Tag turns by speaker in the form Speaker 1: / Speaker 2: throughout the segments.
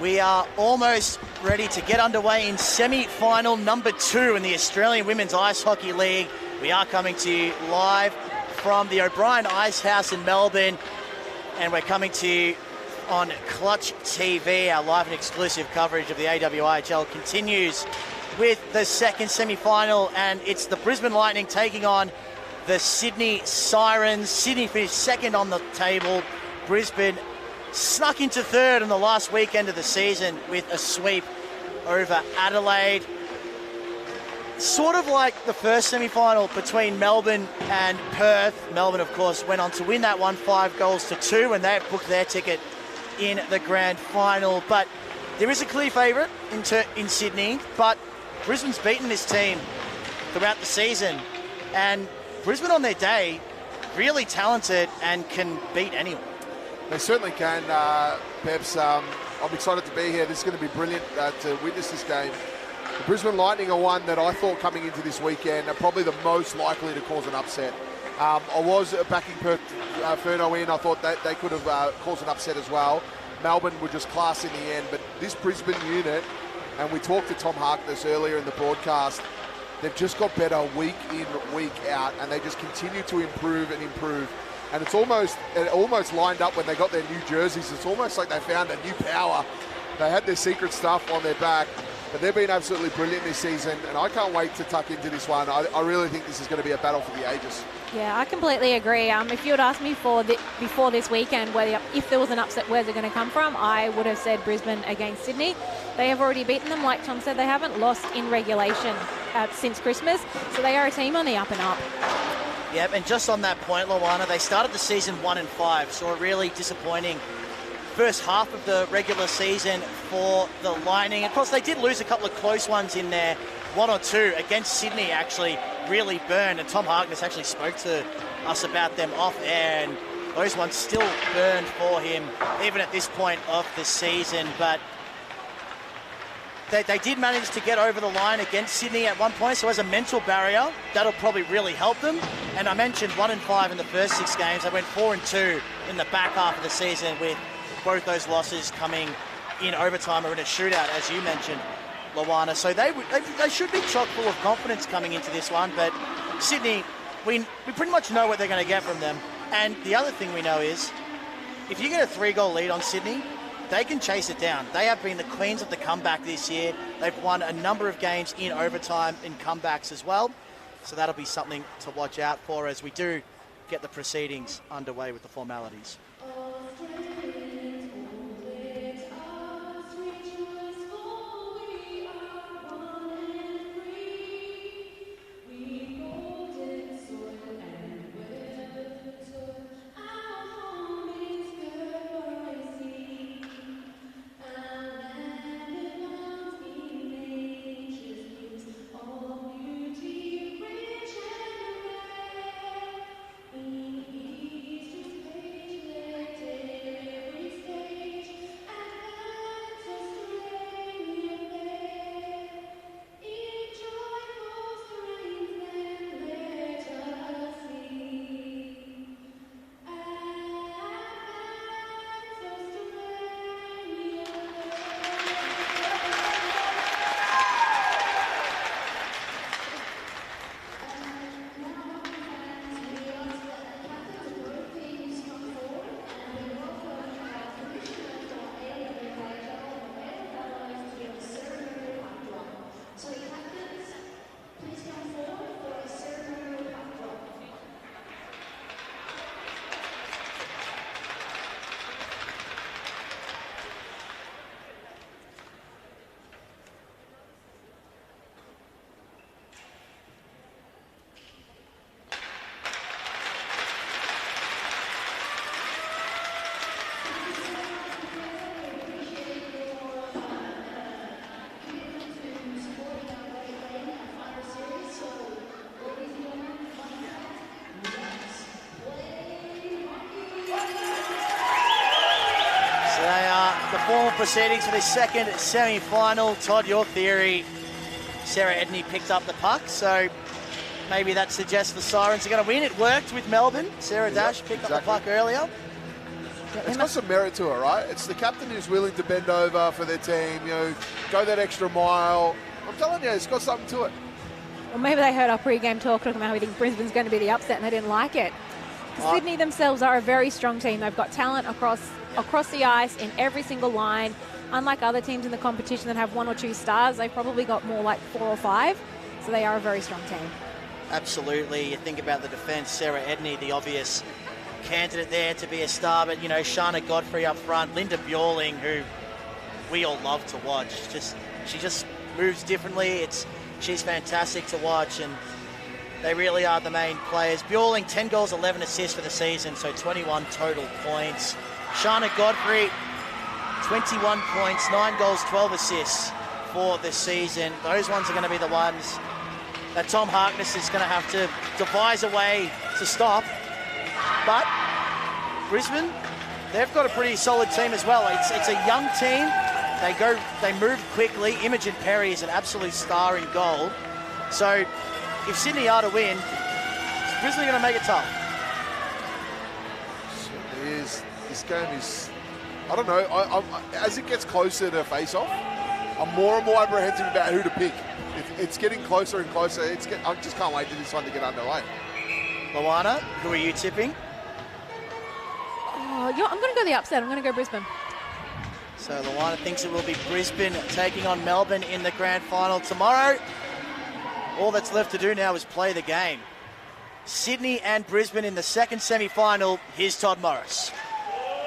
Speaker 1: We are almost ready to get underway in semi-final number 2 in the Australian Women's Ice Hockey League. We are coming to you live from the O'Brien Ice House in Melbourne, and we're coming to you on Clutch TV. Our live and exclusive coverage of the AWIHL continues with the second semi-final, and it's the Brisbane Lightning taking on the Sydney Sirens. Sydney finished second on the table. Brisbane snuck into third on the last weekend of the season with a sweep over Adelaide. Sort of like the first semi-final between Melbourne and Perth. Melbourne, of course, went on to win that one 5-2, and they've booked their ticket in the grand final. But there is a clear favourite in Sydney, but Brisbane's beaten this team throughout the season, and Brisbane on their day, really talented and can beat anyone.
Speaker 2: They certainly can, Peps. I'm excited to be here. This is going to be brilliant to witness this game. The Brisbane Lightning are one that I thought coming into this weekend are probably the most likely to cause an upset. I was backing Perth Ferno in. I thought that they could have caused an upset as well. Melbourne were just class in the end, but this Brisbane unit, and we talked to Tom Harkness earlier in the broadcast, they've just got better week in, week out, and they just continue to improve and improve. And it almost lined up when they got their new jerseys. It's almost like they found a new power. They had their secret stuff on their back, but they've been absolutely brilliant this season, and I can't wait to tuck into this one. I really think this is going to be a battle for the ages.
Speaker 3: Yeah, I completely agree. If you had asked me before this weekend if there was an upset, where's it going to come from, I would have said Brisbane against Sydney. They have already beaten them. Like Tom said, they haven't lost in regulation since Christmas, so they are a team on the up and up.
Speaker 1: Yep, and just on that point, Luana, they started the season 1-5, so a really disappointing first half of the regular season for the Lightning. Of course, they did lose a couple of close ones in there, 1 or 2 against Sydney, actually really burned, and Tom Harkness actually spoke to us about them off air, and those ones still burned for him, even at this point of the season. But they did manage to get over the line against Sydney at one point, so as a mental barrier, that'll probably really help them. And I mentioned 1-5 in the first 6 games. They went 4-2 in the back half of the season, with both those losses coming in overtime or in a shootout, as you mentioned, Luana. So they should be chock full of confidence coming into this one. But Sydney, we pretty much know what they're going to get from them. And the other thing we know is, if you get a 3-goal lead on Sydney, they can chase it down. They have been the queens of the comeback this year. They've won a number of games in overtime in comebacks as well. So that'll be something to watch out for as we do get the proceedings underway with the formalities. Formal proceedings for the second semi-final. Todd, your theory, Sarah Edney picked up the puck, so maybe that suggests the Sirens are going to win. It worked with Melbourne. Sarah Dash picked up the puck earlier.
Speaker 2: It's got some merit to it, right? It's the captain who's willing to bend over for their team, go that extra mile. I'm telling you, it's got something to it.
Speaker 3: Well, maybe they heard our pre-game talk talking about how we think Brisbane's going to be the upset and they didn't like it. Sydney themselves are a very strong team. They've got talent across the ice in every single line. Unlike other teams in the competition that have 1 or 2 stars, they've probably got more like 4 or 5. So they are a very strong team.
Speaker 1: Absolutely. You think about the defence, Sarah Edney, the obvious candidate there to be a star, but Shana Godfrey up front, Linda Bjorling, who we all love to watch. She just moves differently. She's fantastic to watch, and they really are the main players. Bjorling, 10 goals, 11 assists for the season, so 21 total points. Shana Godfrey, 21 points, 9 goals, 12 assists for the season. Those ones are going to be the ones that Tom Harkness is going to have to devise a way to stop. But Brisbane, they've got a pretty solid team as well. It's a young team. They move quickly. Imogen Perry is an absolute star in goal. So if Sydney are to win, is Brisbane going to make it tough?
Speaker 2: Certainly is. This game is, I don't know, as it gets closer to face-off, I'm more and more apprehensive about who to pick. It's getting closer and closer. I just can't wait for this one to get underway.
Speaker 1: Luana, who are you tipping?
Speaker 3: I'm going to go the upset. I'm going to go Brisbane.
Speaker 1: So Luana thinks it will be Brisbane taking on Melbourne in the grand final tomorrow. All that's left to do now is play the game. Sydney and Brisbane in the second semi-final. Here's Todd Morris.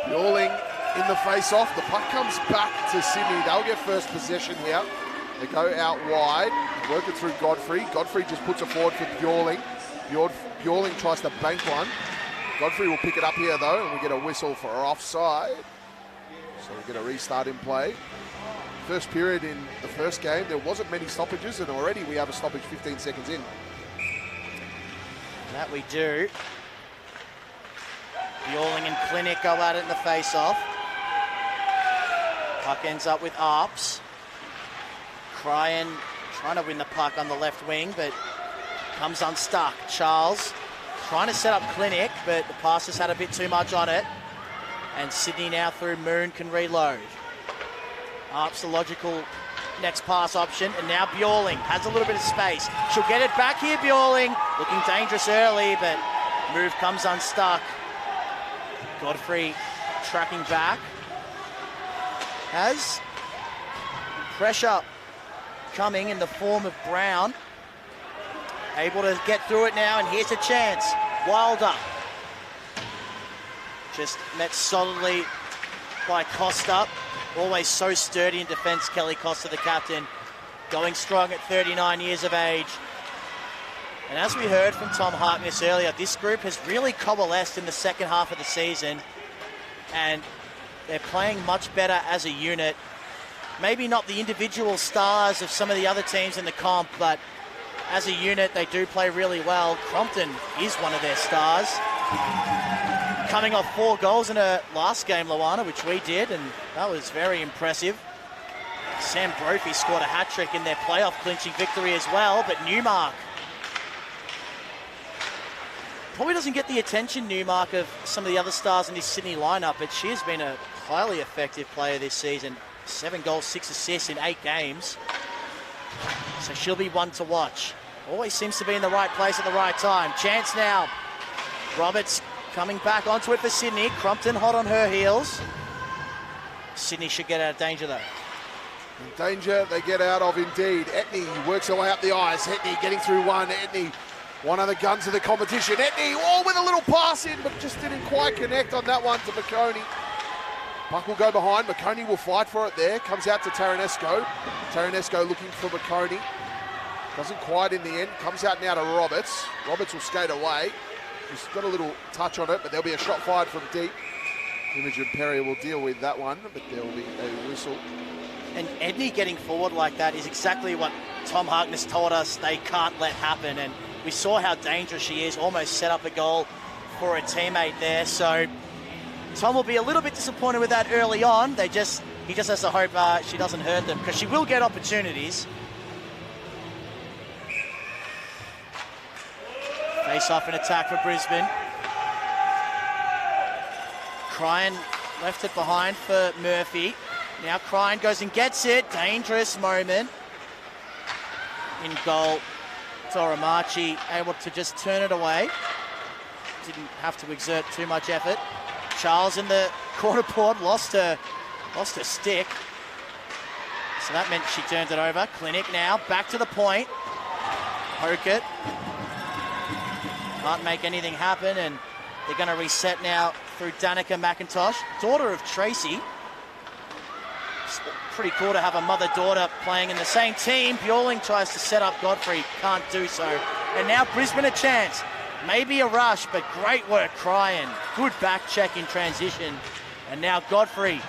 Speaker 2: Bjorling in the face-off. The puck comes back to Sydney. They'll get first possession here. They go out wide, work it through Godfrey. Godfrey just puts it forward for Bjorling. Bjorling tries to bank one. Godfrey will pick it up here though, and we get a whistle for offside. So we get a restart in play. First period in the first game, there wasn't many stoppages, and already we have a stoppage 15 seconds in.
Speaker 1: That we do. Bjorling and Clinic go at it in the face-off. Puck ends up with Arps. Cryan trying to win the puck on the left wing, but comes unstuck. Charles trying to set up Clinic, but the pass has had a bit too much on it. And Sydney now through Moon can reload. Arps the logical next pass option, and now Bjorling has a little bit of space. She'll get it back here, Bjorling. Looking dangerous early, but move comes unstuck. Godfrey tracking back. Has pressure coming in the form of Brown. Able to get through it now, and here's a chance. Wilder. Just met solidly by Costa. Always so sturdy in defence, Kelly Costa, the captain. Going strong at 39 years of age. And as we heard from Tom Harkness earlier, this group has really coalesced in the second half of the season. And they're playing much better as a unit. Maybe not the individual stars of some of the other teams in the comp, but as a unit, they do play really well. Crompton is one of their stars. Coming off 4 goals in her last game, Luana, which we did, and that was very impressive. Sam Brophy scored a hat-trick in their playoff clinching victory as well, but Newmark probably doesn't get the attention, Newmark, of some of the other stars in this Sydney lineup, but she has been a highly effective player this season. 7 goals, 6 assists in 8 games. So she'll be one to watch. Always seems to be in the right place at the right time. Chance now. Roberts coming back onto it for Sydney. Crompton hot on her heels. Sydney should get out of danger though.
Speaker 2: In danger they get out of indeed. Etney works her way up the ice. Etney getting through one. Etney, one of the guns of the competition. Etney, with a little pass in, but just didn't quite connect on that one to McConey. Puck will go behind. McConey will fight for it there. Comes out to Taranesco. Taranesco looking for McConey. Doesn't quite in the end. Comes out now to Roberts. Roberts will skate away. He's got a little touch on it, but there'll be a shot fired from deep. Imogen Perry will deal with that one, but there will be a whistle.
Speaker 1: And Edney getting forward like that is exactly what Tom Harkness told us they can't let happen. And we saw how dangerous she is. Almost set up a goal for a teammate there. So Tom will be a little bit disappointed with that early on. He just has to hope she doesn't hurt them, because she will get opportunities. Face off an attack for Brisbane. Cryan left it behind for Murphy. Now Cryan goes and gets it. Dangerous moment. In goal, Toramachi able to just turn it away. Didn't have to exert too much effort. Charles in the corner board lost her stick. So that meant she turned it over. Clinic now, back to the point. Poke it. Can't make anything happen, and they're going to reset now through Danica McIntosh, daughter of Tracy. It's pretty cool to have a mother-daughter playing in the same team. Bjorling tries to set up Godfrey, can't do so. And now Brisbane a chance. Maybe a rush, but great work, Cryan. Good back check in transition. And now Godfrey,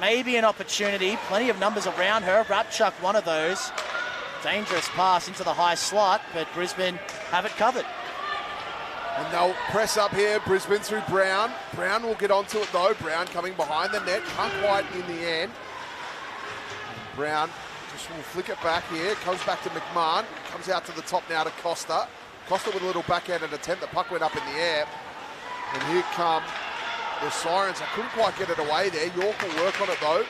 Speaker 1: maybe an opportunity. Plenty of numbers around her. Rapchuk, one of those. Dangerous pass into the high slot, but Brisbane have it covered.
Speaker 2: And they'll press up here, Brisbane through Brown. Brown will get onto it though. Brown coming behind the net, can't quite in the end. Brown just will flick it back here, comes back to McMahon, comes out to the top now to Costa. Costa with a little backhanded attempt, the puck went up in the air. And here come the Sirens. I couldn't quite get it away there. York will work on it though.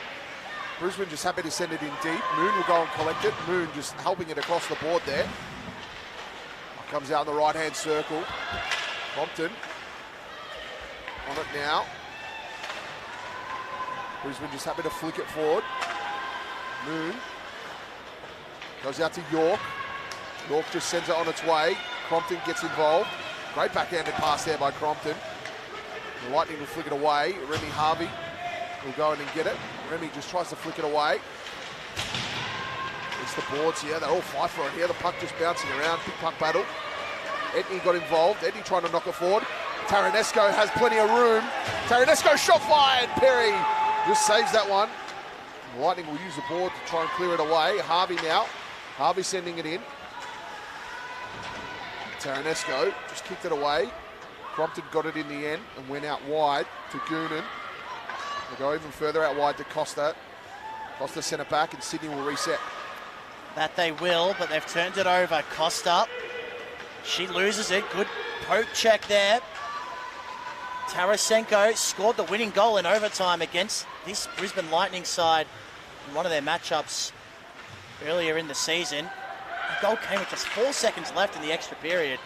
Speaker 2: Brisbane just happy to send it in deep. Moon will go and collect it. Moon just helping it across the board there. Comes out in the right-hand circle. Compton on it now. Brisbane just happy to flick it forward. Moon goes out to York. York just sends it on its way. Crompton gets involved. Great backhanded pass there by Crompton. The Lightning will flick it away. Remy Harvey will go in and get it. Remy just tries to flick it away. It's the boards here. They all fight for it here. The puck just bouncing around. Big puck battle. Etney got involved. Etney trying to knock it forward. Taranesco has plenty of room. Taranesco shot fired. Perry just saves that one. The Lightning will use the board to try and clear it away. Harvey now. Harvey sending it in. Taranesco just kicked it away. Crompton got it in the end and went out wide to Goonan. They go even further out wide to Costa. Costa sent it back and Sydney will reset.
Speaker 1: That they will, but they've turned it over. Costa, she loses it. Good poke check there. Tarasenko scored the winning goal in overtime against this Brisbane Lightning side in one of their matchups earlier in the season. The goal came with just 4 seconds left in the extra period.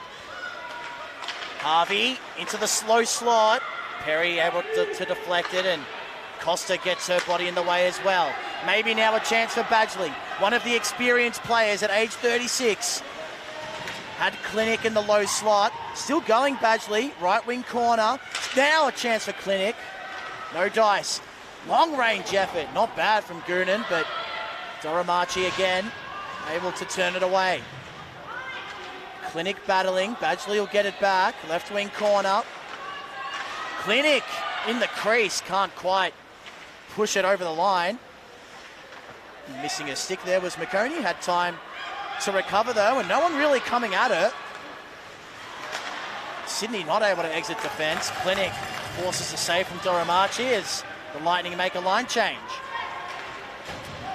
Speaker 1: Harvey into the slow slot. Perry able to deflect it, and Costa gets her body in the way as well. Maybe now a chance for Badgley, one of the experienced players at age 36. Had Clinic in the low slot. Still going, Badgley, right wing corner. Now a chance for Clinic. No dice. Long range effort, not bad from Goonan, but Doramachi again, able to turn it away. Clinic battling, Badgley will get it back. Left wing corner. Clinic in the crease, can't quite push it over the line. Missing a stick there was McConey, had time to recover though, and no one really coming at her. Sydney not able to exit defence. Clinic forces a save from Doramachi as the Lightning make a line change.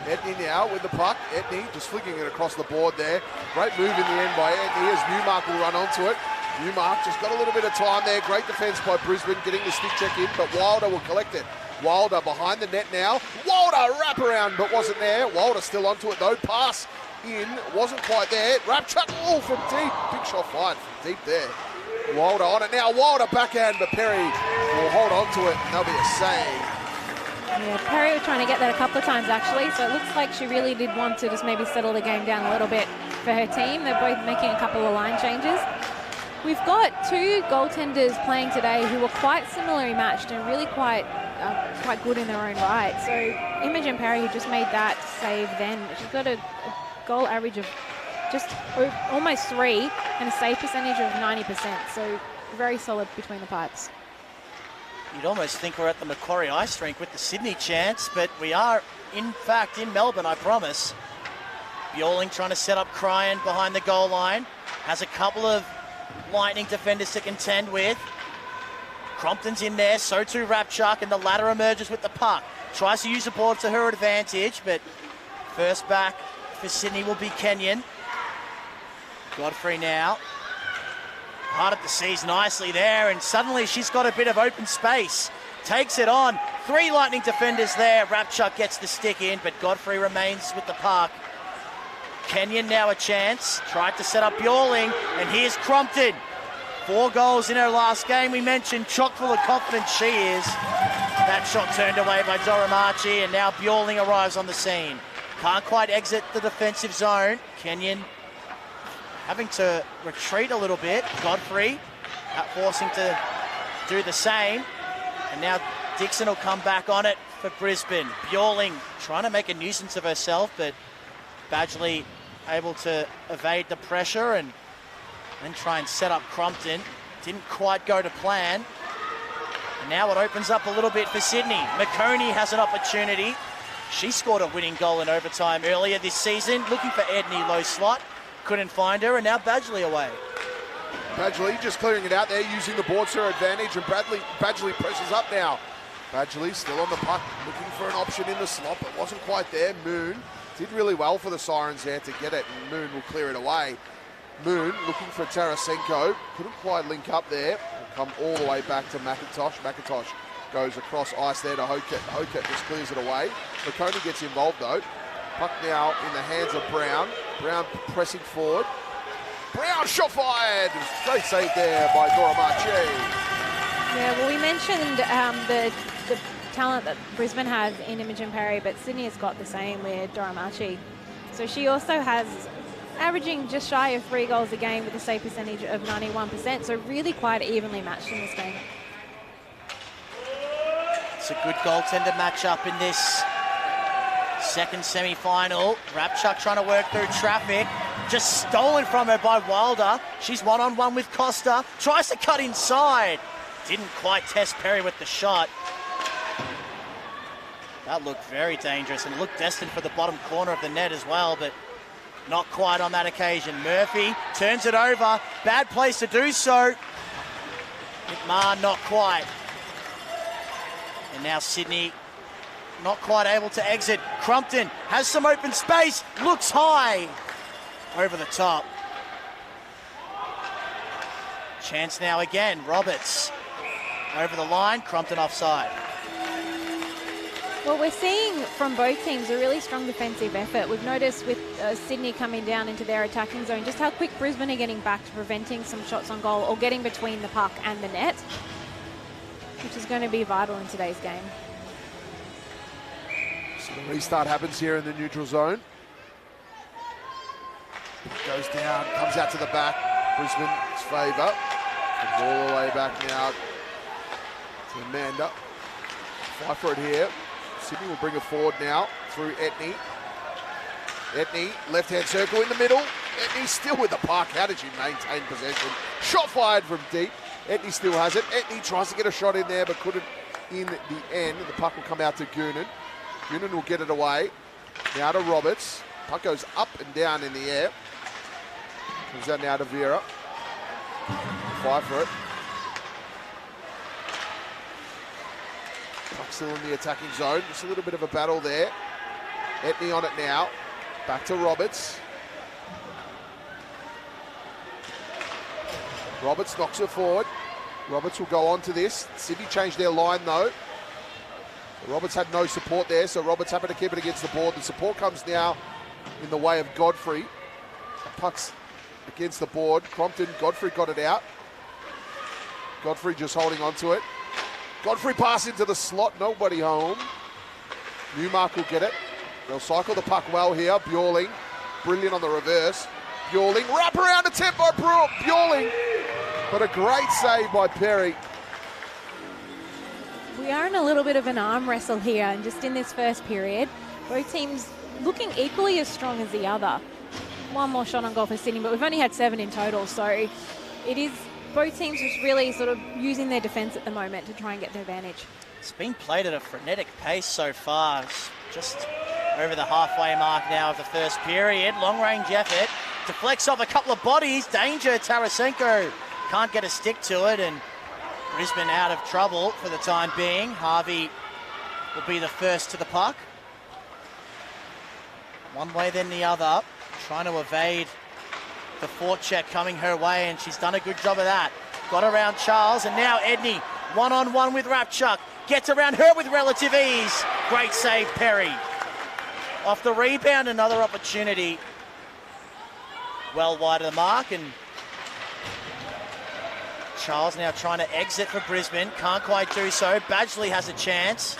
Speaker 2: Etney now with the puck. Etney just flicking it across the board there. Great move in the end by Etney as Newmark will run onto it. Newmark just got a little bit of time there. Great defence by Brisbane, getting the stick check in, but Wilder will collect it. Wilder behind the net now. Wilder wrap around, but wasn't there. Wilder still onto it though. Pass in, wasn't quite there. Rapchuk, oh, from deep. Big shot fired from deep there. Wilder on it now. Wilder backhand, but Perry will hold on to it, and there'll be a save.
Speaker 3: Yeah, Perry was trying to get that a couple of times actually, so it looks like she really did want to just maybe settle the game down a little bit for her team. They're both making a couple of line changes. We've got two goaltenders playing today who are quite similarly matched and really quite good in their own right. So Imogen Perry, who just made that save then, she's got a goal average of just almost 3 and a save percentage of 90%. So very solid between the pipes.
Speaker 1: You'd almost think we're at the Macquarie Ice Rink with the Sydney chance, but we are, in fact, in Melbourne, I promise. Bjorling trying to set up Cryan behind the goal line. Has a couple of Lightning defenders to contend with. Crompton's in there, so too Rapchuk, and the latter emerges with the puck. Tries to use the board to her advantage, but first back for Sydney will be Kenyon. Godfrey now. Parted the seas nicely there, and suddenly she's got a bit of open space. Takes it on, 3 Lightning defenders there. Rapchuk gets the stick in, but Godfrey remains with the puck. Kenyon now a chance. Tried to set up Bjorling, and here's Crumpton. 4 goals in her last game. We mentioned chock full of confidence she is. That shot turned away by Doromachi, and now Bjorling arrives on the scene. Can't quite exit the defensive zone. Kenyon having to retreat a little bit. Godfrey forcing to do the same. And now Dixon will come back on it for Brisbane. Bjorling trying to make a nuisance of herself, but Badgley able to evade the pressure and then try and set up Crumpton. Didn't quite go to plan. And now it opens up a little bit for Sydney. McConey has an opportunity. She scored a winning goal in overtime earlier this season, looking for Edney low slot. Couldn't find her, and now Badgley away.
Speaker 2: Badgley just clearing it out there, using the boards to her advantage, and Badgley presses up now. Badgley still on the puck, looking for an option in the slot, but wasn't quite there. Moon did really well for the Sirens there to get it, and Moon will clear it away. Moon looking for Tarasenko, couldn't quite link up there. Will come all the way back to McIntosh. McIntosh goes across ice there to Hoket. Hoket just clears it away. McConey gets involved though. Puck now in the hands of Brown. Brown pressing forward. Brown shot fired. Great save there by Doromachi.
Speaker 3: Yeah, well, we mentioned the talent that Brisbane has in Imogen Perry, but Sydney has got the same with Doromachi. So she also has averaging just shy of 3 goals a game with a save percentage of 91%. So really quite evenly matched in this game.
Speaker 1: It's a good goaltender matchup in this second semi-final. Rapchuk trying to work through traffic. Just stolen from her by Wilder. She's one-on-one with Costa. Tries to cut inside. Didn't quite test Perry with the shot. That looked very dangerous and looked destined for the bottom corner of the net as well, but not quite on that occasion. Murphy turns it over. Bad place to do so. McMahon not quite. And now Sydney not quite able to exit. Crumpton has some open space. Looks high. Over the top. Chance now again. Roberts over the line. Crumpton offside.
Speaker 3: Well, we're seeing from both teams a really strong defensive effort. We've noticed with Sydney coming down into their attacking zone just how quick Brisbane are getting back to preventing some shots on goal or getting between the puck and the net, which is going to be vital in today's game.
Speaker 2: So the restart happens here in the neutral zone. Goes down, comes out to the back. Brisbane's favour. Comes all the way back now to Amanda. Fight for it here. Sydney will bring it forward now through Etney. Etney, left-hand circle in the middle. Etney still with the puck. How did she maintain possession? Shot fired from deep. Etney still has it. Etney tries to get a shot in there, but couldn't in the end. The puck will come out to Goonan. Goonan will get it away. Now to Roberts. Puck goes up and down in the air. Comes out now to Vera. Fight for it. Puck still in the attacking zone. Just a little bit of a battle there. Etney on it now. Back to Roberts. Roberts knocks it forward. Roberts will go on to this. Sydney changed their line though. Roberts had no support there, so Roberts happy to keep it against the board. The support comes now in the way of Godfrey. The puck's against the board. Crompton, Godfrey got it out. Godfrey just holding on to it. Godfrey pass into the slot, nobody home. Newmark will get it. They'll cycle the puck well here. Bjorling, brilliant on the reverse. Bjorling, wrap around the tempo, Bjorling. But a great save by Perry.
Speaker 3: We are in a little bit of an arm wrestle here, and just in this first period, both teams looking equally as strong as the other. One more shot on goal for Sydney, but we've only had 7 in total, so it is both teams just really sort of using their defence at the moment to try and get the advantage.
Speaker 1: It's been played at a frenetic pace so far. It's just over the halfway mark now of the first period. Long-range effort. Deflects off a couple of bodies. Danger, Tarasenko can't get a stick to it, and Brisbane out of trouble for the time being. Harvey will be the first to the puck. One way then the other, trying to evade the forecheck coming her way, and she's done a good job of that. Got around Charles, and now Edney one-on-one with Rapchuk. Gets around her with relative ease. Great save, Perry. Off the rebound, another opportunity. Well wide of the mark, and Charles now trying to exit for Brisbane. Can't quite do so. Badgley has a chance.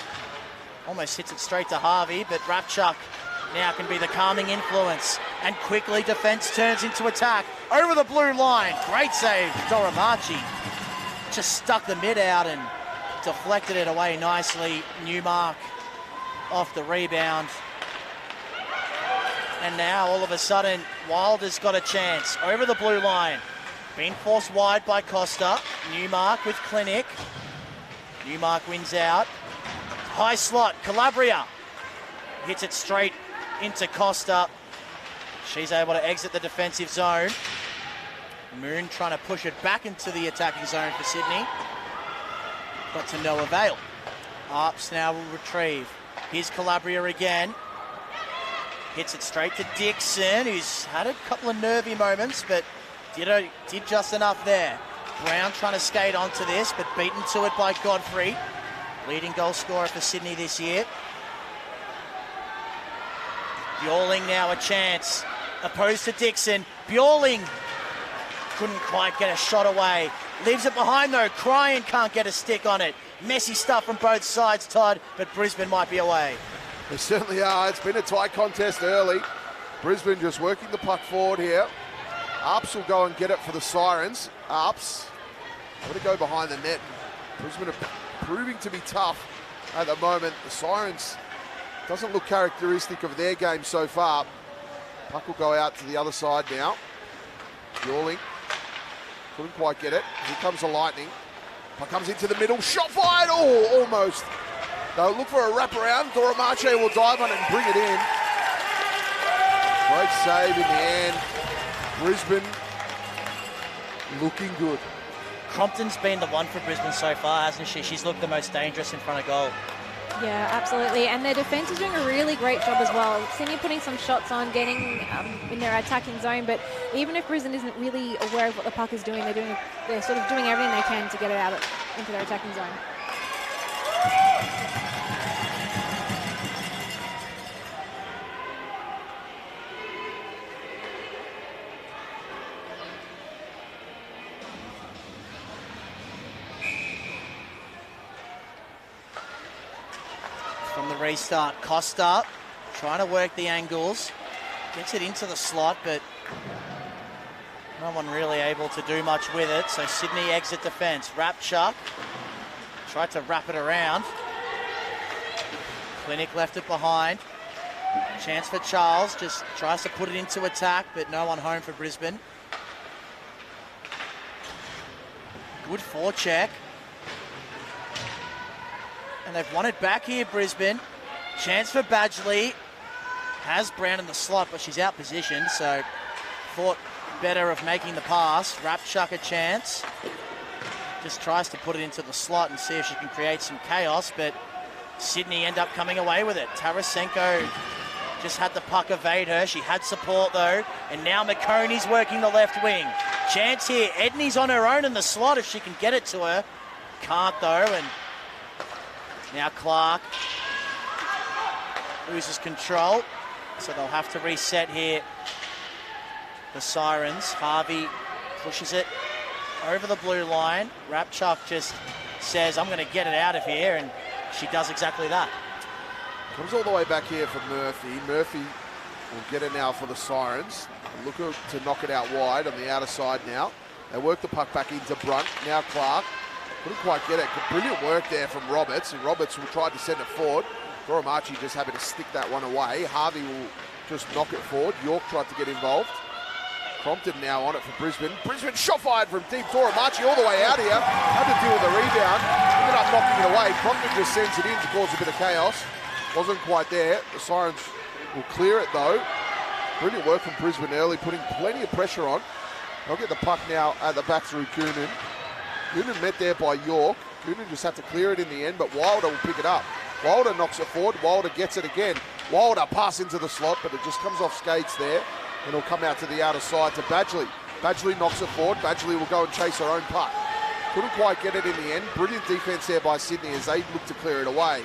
Speaker 1: Almost hits it straight to Harvey, but Rapchuk now can be the calming influence. And quickly defence turns into attack. Over the blue line. Great save, Doramachi. Just stuck the mid out and deflected it away nicely. Newmark off the rebound. And now all of a sudden, Wilder's got a chance. Over the blue line. Being forced wide by Costa. Newmark with Clinic. Newmark wins out. High slot, Calabria. Hits it straight into Costa. She's able to exit the defensive zone. Moon trying to push it back into the attacking zone for Sydney. Got to no avail. Arps now will retrieve. Here's Calabria again. Hits it straight to Dixon, who's had a couple of nervy moments, but did just enough there. Brown trying to skate onto this, but beaten to it by Godfrey. Leading goal scorer for Sydney this year. Bjorling now a chance. Opposed to Dixon. Bjorling couldn't quite get a shot away. Leaves it behind though. Cryan can't get a stick on it. Messy stuff from both sides, Todd, but Brisbane might be away.
Speaker 2: They certainly are. It's been a tight contest early. Brisbane just working the puck forward here. Arps will go and get it for the Sirens. Arps, going to go behind the net. Brisbane are proving to be tough at the moment. The Sirens doesn't look characteristic of their game so far. Puck will go out to the other side now. Bjorling couldn't quite get it. Here comes the Lightning. Puck comes into the middle. Shot fired. Oh, almost. They'll look for a wraparound. Doramache will dive on it and bring it in. Great save in the end. Brisbane looking good.
Speaker 1: Crompton's been the one for Brisbane so far, hasn't she? She's looked the most dangerous in front of goal.
Speaker 3: Yeah, absolutely. And their defence is doing a really great job as well. Sydney putting some shots on, getting in their attacking zone, but even if Brisbane isn't really aware of what the puck is doing, they're sort of doing everything they can to get it out into their attacking zone.
Speaker 1: From the restart, Costa trying to work the angles, gets it into the slot, but no one really able to do much with it. So Sydney exit defence. Rapchuk tried to wrap it around. Clinic left it behind. Chance for Charles, just tries to put it into attack, but no one home for Brisbane. Good forecheck. And they've won it back here, Brisbane. Chance for Badgley. Has Brown in the slot, but she's out positioned, so thought better of making the pass. Rapchuk a chance. Just tries to put it into the slot and see if she can create some chaos, but Sydney end up coming away with it. Tarasenko just had the puck evade her. She had support though, and now McConey's working the left wing. Chance here. Edney's on her own in the slot if she can get it to her. Can't though, and now Clark loses control, so they'll have to reset here. The Sirens. Harvey pushes it over the blue line. Rapchuk just says, I'm going to get it out of here, and she does exactly that.
Speaker 2: Comes all the way back here for Murphy. Murphy will get it now for the Sirens. Look to knock it out wide on the outer side now. They work the puck back into Brunt. Now Clark. Couldn't quite get it. Brilliant work there from Roberts. And Roberts will try to send it forward. Doramachi just having to stick that one away. Harvey will just knock it forward. York tried to get involved. Crompton now on it for Brisbane. Brisbane shot fired from deep. Doramachi all the way out here. Had to deal with the rebound. Ended up knocking it away. Crompton just sends it in to cause a bit of chaos. Wasn't quite there. The Sirens will clear it though. Brilliant work from Brisbane early, putting plenty of pressure on. They'll get the puck now at the back through Coonan. Coonan met there by York. Coonan just had to clear it in the end, but Wilder will pick it up. Wilder knocks it forward. Wilder gets it again. Wilder pass into the slot, but it just comes off skates there, and it'll come out to the outer side to Badgley. Badgley knocks it forward. Badgley will go and chase her own puck. Couldn't quite get it in the end. Brilliant defence there by Sydney as they look to clear it away.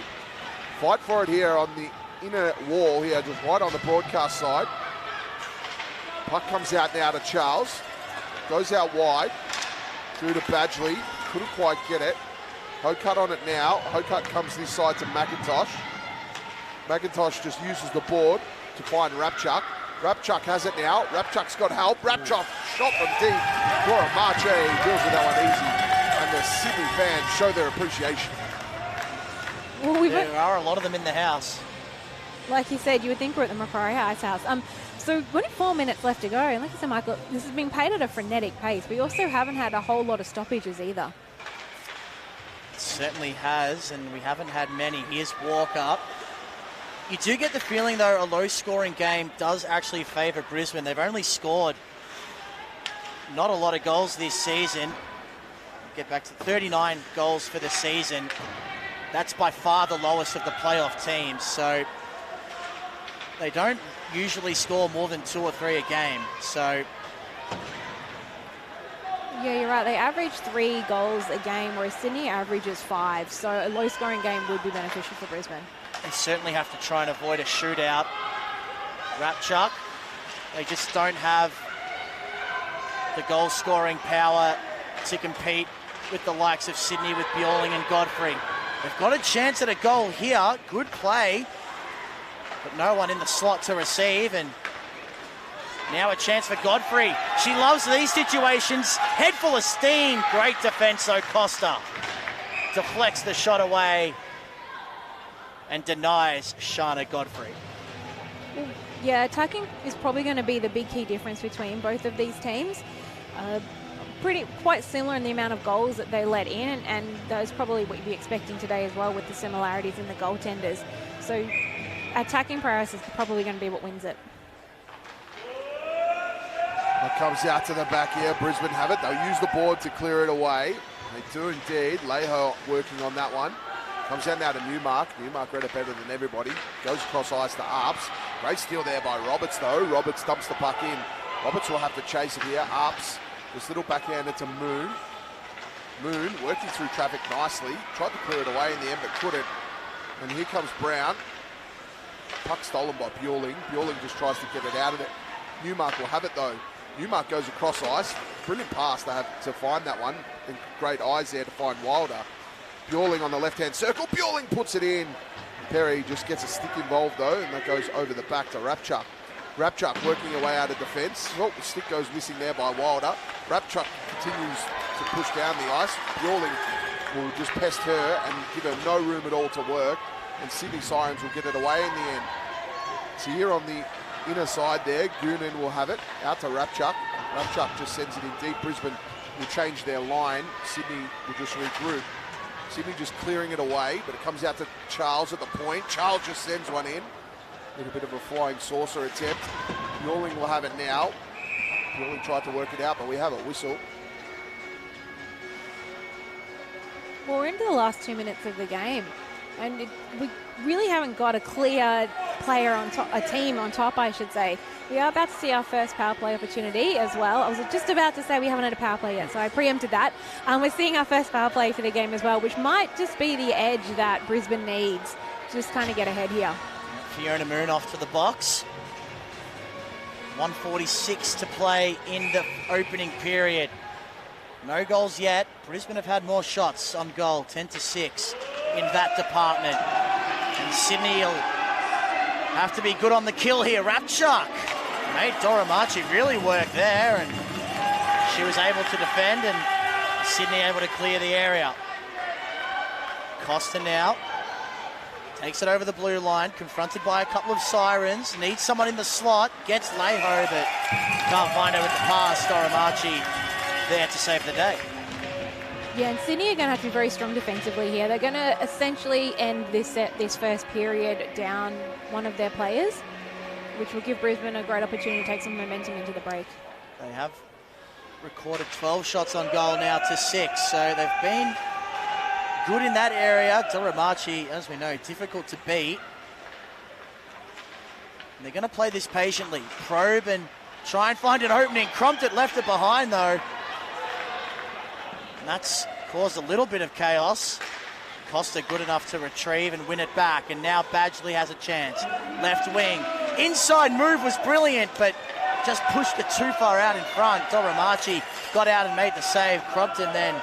Speaker 2: Fight for it here on the inner wall here, just right on the broadcast side. Puck comes out now to Charles. Goes out wide. Through to Badgley. Couldn't quite get it. Hocutt on it now. Hocutt comes this side to McIntosh. McIntosh just uses the board to find Rapchuk. Rapchuk has it now. Rapchuk's got help. Rapchuk shot from deep. Dora Marche deals with that one easy. And the Sydney fans show their appreciation.
Speaker 3: Well,
Speaker 1: there are a lot of them in the house.
Speaker 3: Like you said, you would think we're at the Macquarie Ice House. So only 4 minutes left to go. And like I said, Michael, this has been played at a frenetic pace. We also haven't had a whole lot of stoppages either.
Speaker 1: It certainly has, and we haven't had many. Here's Walker. You do get the feeling, though, a low-scoring game does actually favour Brisbane. They've only scored not a lot of goals this season. Get back to 39 goals for the season. That's by far the lowest of the playoff teams. So they don't usually score more than 2 or 3 a game. So
Speaker 3: yeah, you're right. They average 3 goals a game, whereas Sydney averages 5. So a low-scoring game would be beneficial for Brisbane.
Speaker 1: They certainly have to try and avoid a shootout. Rapchuk, they just don't have the goal-scoring power to compete with the likes of Sydney with Bjorling and Godfrey. They've got a chance at a goal here. Good play, but no one in the slot to receive. And now a chance for Godfrey. She loves these situations. Head full of steam. Great defense, though. Costa deflects the shot away and denies Shana Godfrey.
Speaker 3: Yeah, attacking is probably going to be the big key difference between both of these teams. Quite similar in the amount of goals that they let in, and that's probably what you'd be expecting today as well, with the similarities in the goaltenders. So attacking prowess is probably going to be what wins it.
Speaker 2: That comes out to the back here. Brisbane have it. They'll use the board to clear it away. They do indeed. Leho working on that one. Comes out now to Newmark. Newmark read it better than everybody. Goes across ice to Arps. Great steal there by Roberts, though. Roberts dumps the puck in. Roberts will have to chase it here. Arps, this little backhander to Moon. Moon working through traffic nicely. Tried to clear it away in the end, but couldn't. And here comes Brown. Puck stolen by Bjorling. Bjorling just tries to get it out of it. Newmark will have it, though. Newmark goes across ice. Brilliant pass to have to find that one. And great eyes there to find Wilder. Bjorling on the left-hand circle. Bjorling puts it in. Perry just gets a stick involved, though, and that goes over the back to Rapchuk. Rapchuk working away out of defence. Oh, the stick goes missing there by Wilder. Rapchuk continues to push down the ice. Bjorling will just pest her and give her no room at all to work. And Sydney Sirens will get it away in the end. So here on the inner side there, Goonan will have it out to Rapchuk. Rapchuk just sends it in deep. Brisbane will change their line. Sydney will just regroup. Sydney just clearing it away, but it comes out to Charles at the point. Charles just sends one in. A little bit of a flying saucer attempt. Bjorling will have it now. Bjorling tried to work it out, but we have a whistle.
Speaker 3: Well, we're into the last 2 minutes of the game, and we really haven't got a clear player on top, a team on top, I should say. We are about to see our first power play opportunity as well. I was just about to say we haven't had a power play yet, so I preempted that. We're seeing our first power play for the game as well, which might just be the edge that Brisbane needs to just kind of get ahead here.
Speaker 1: Fiona Moon off to the box. 1:46 to play in the opening period. No goals yet. Brisbane have had more shots on goal, 10-6 in that department. And Sydney will have to be good on the kill here. Rapchuk made Dora Marchi really work there, and she was able to defend, and Sydney able to clear the area. Costa now takes it over the blue line, confronted by a couple of Sirens, needs someone in the slot, gets Leho, but can't find her with the pass. Dora Marchi there to save the day.
Speaker 3: Yeah, and Sydney are going to have to be very strong defensively here. They're going to essentially end this first period down one of their players, which will give Brisbane a great opportunity to take some momentum into the break.
Speaker 1: They have recorded 12 shots on goal now to 6, so they've been good in that area. Dora Marchi, as we know, difficult to beat. And they're going to play this patiently. Probe and try and find an opening. Crompton left it behind, though. And that's caused a little bit of chaos. Costa good enough to retrieve and win it back, and now Badgley has a chance. Left wing. Inside move was brilliant, but just pushed it too far out in front. Doromachi got out and made the save. Crompton then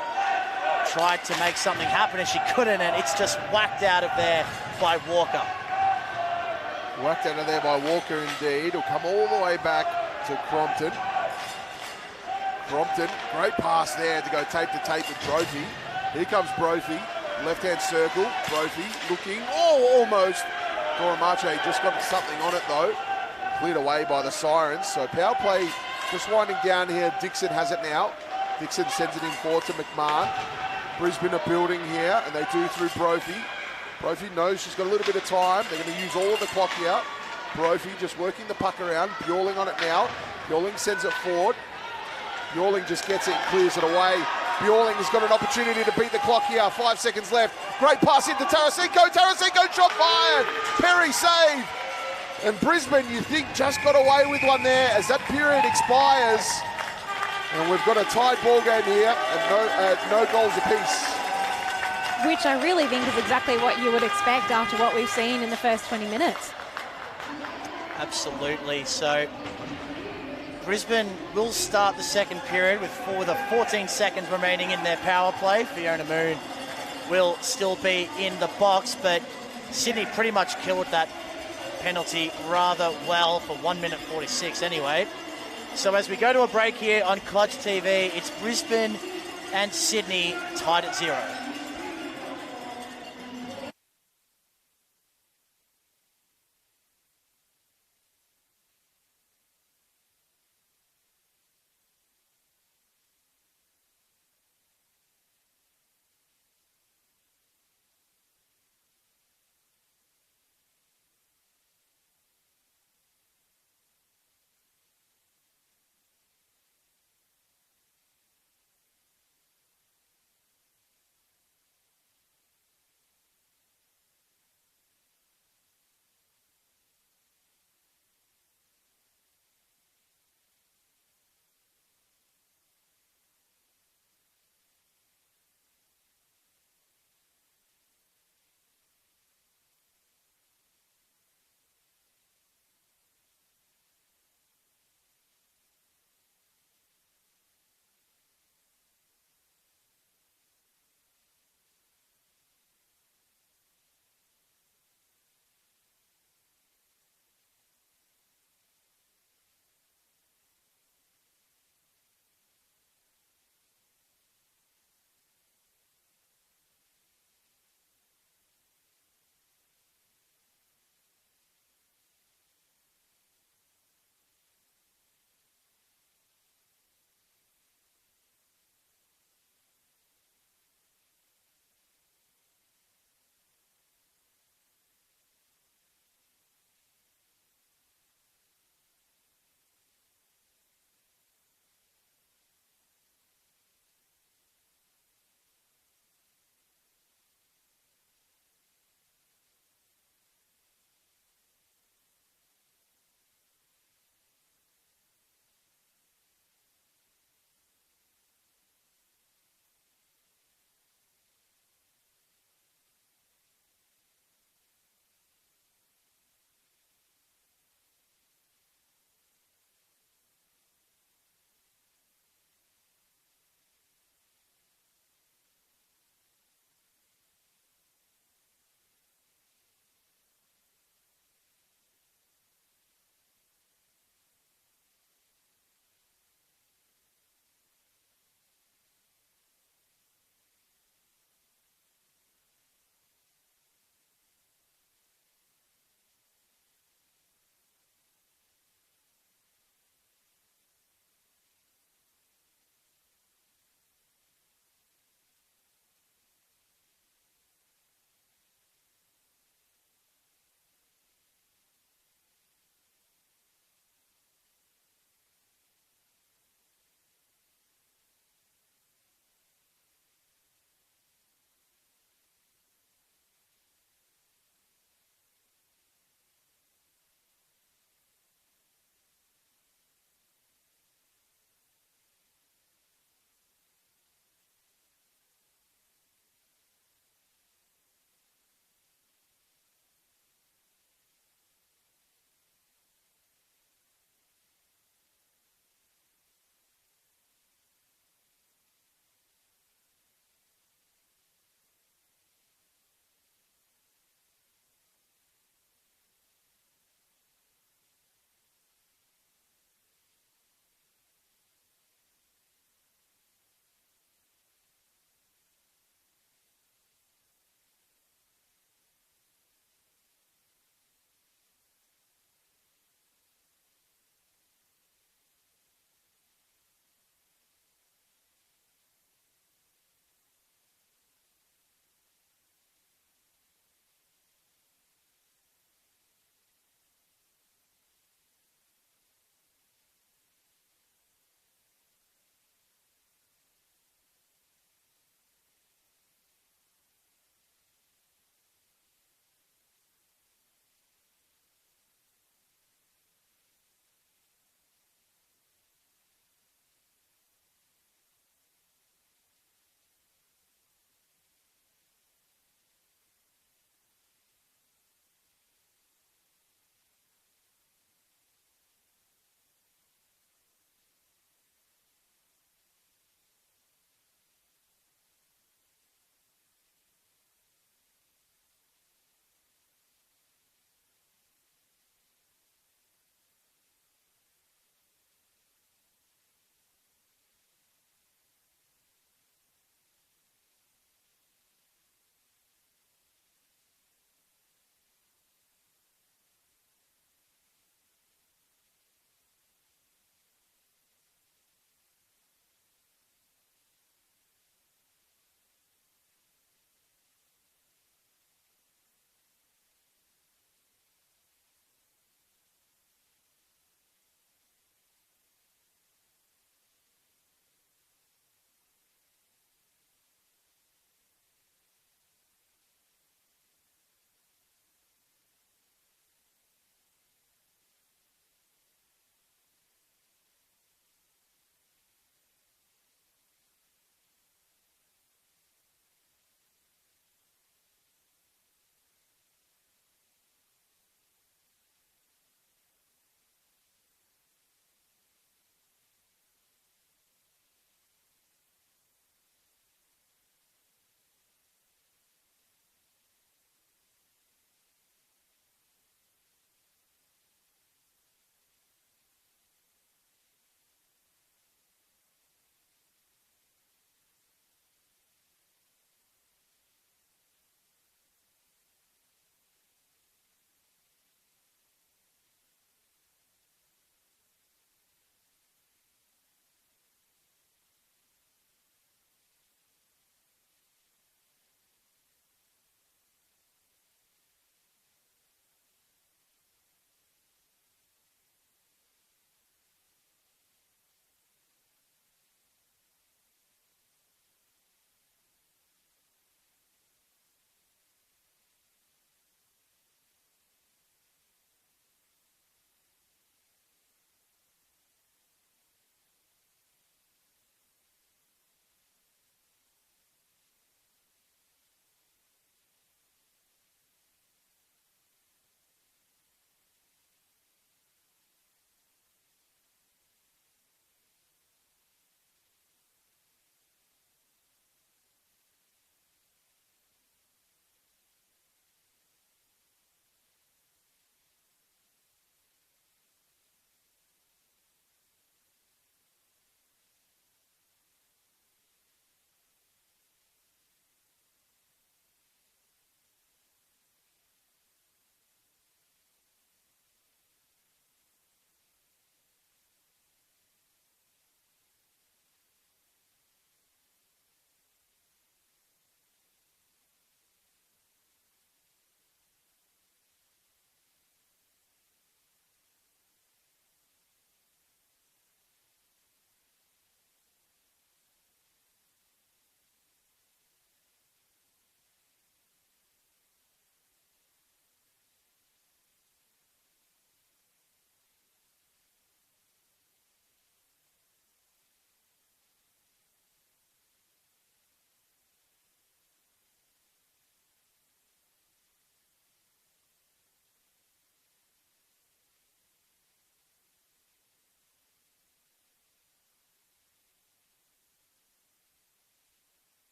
Speaker 1: tried to make something happen, and she couldn't, and it's just whacked out of there by Walker.
Speaker 2: Whacked out of there by Walker, indeed. It'll come all the way back to Crompton. Crompton, great pass there to go tape to tape with Brophy. Here comes Brophy, left-hand circle. Brophy looking, almost. Doromache just got something on it though. Cleared away by the Sirens. So power play just winding down here. Dixon has it now. Dixon sends it in forward to McMahon. Brisbane are building here, and they do through Brophy. Brophy knows she's got a little bit of time. They're going to use all of the clock here. Brophy just working the puck around. Bjorling on it now. Bjorling sends it forward. Bjorling just gets it and clears it away. Bjorling has got an opportunity to beat the clock here. 5 seconds left. Great pass into Tarasenko. Tarasenko shot fired. Perry save. And Brisbane, you think, just got away with one there as that period expires. And we've got a tied ball game here and no goals apiece.
Speaker 3: Which I really think is exactly what you would expect after what we've seen in the first 20 minutes.
Speaker 1: Absolutely. So Brisbane will start the second period with 14 seconds remaining in their power play. Fiona Moon will still be in the box, but Sydney pretty much killed that penalty rather well for 1 minute 46 anyway. So as we go to a break here on Clutch TV, it's Brisbane and Sydney tied at 0.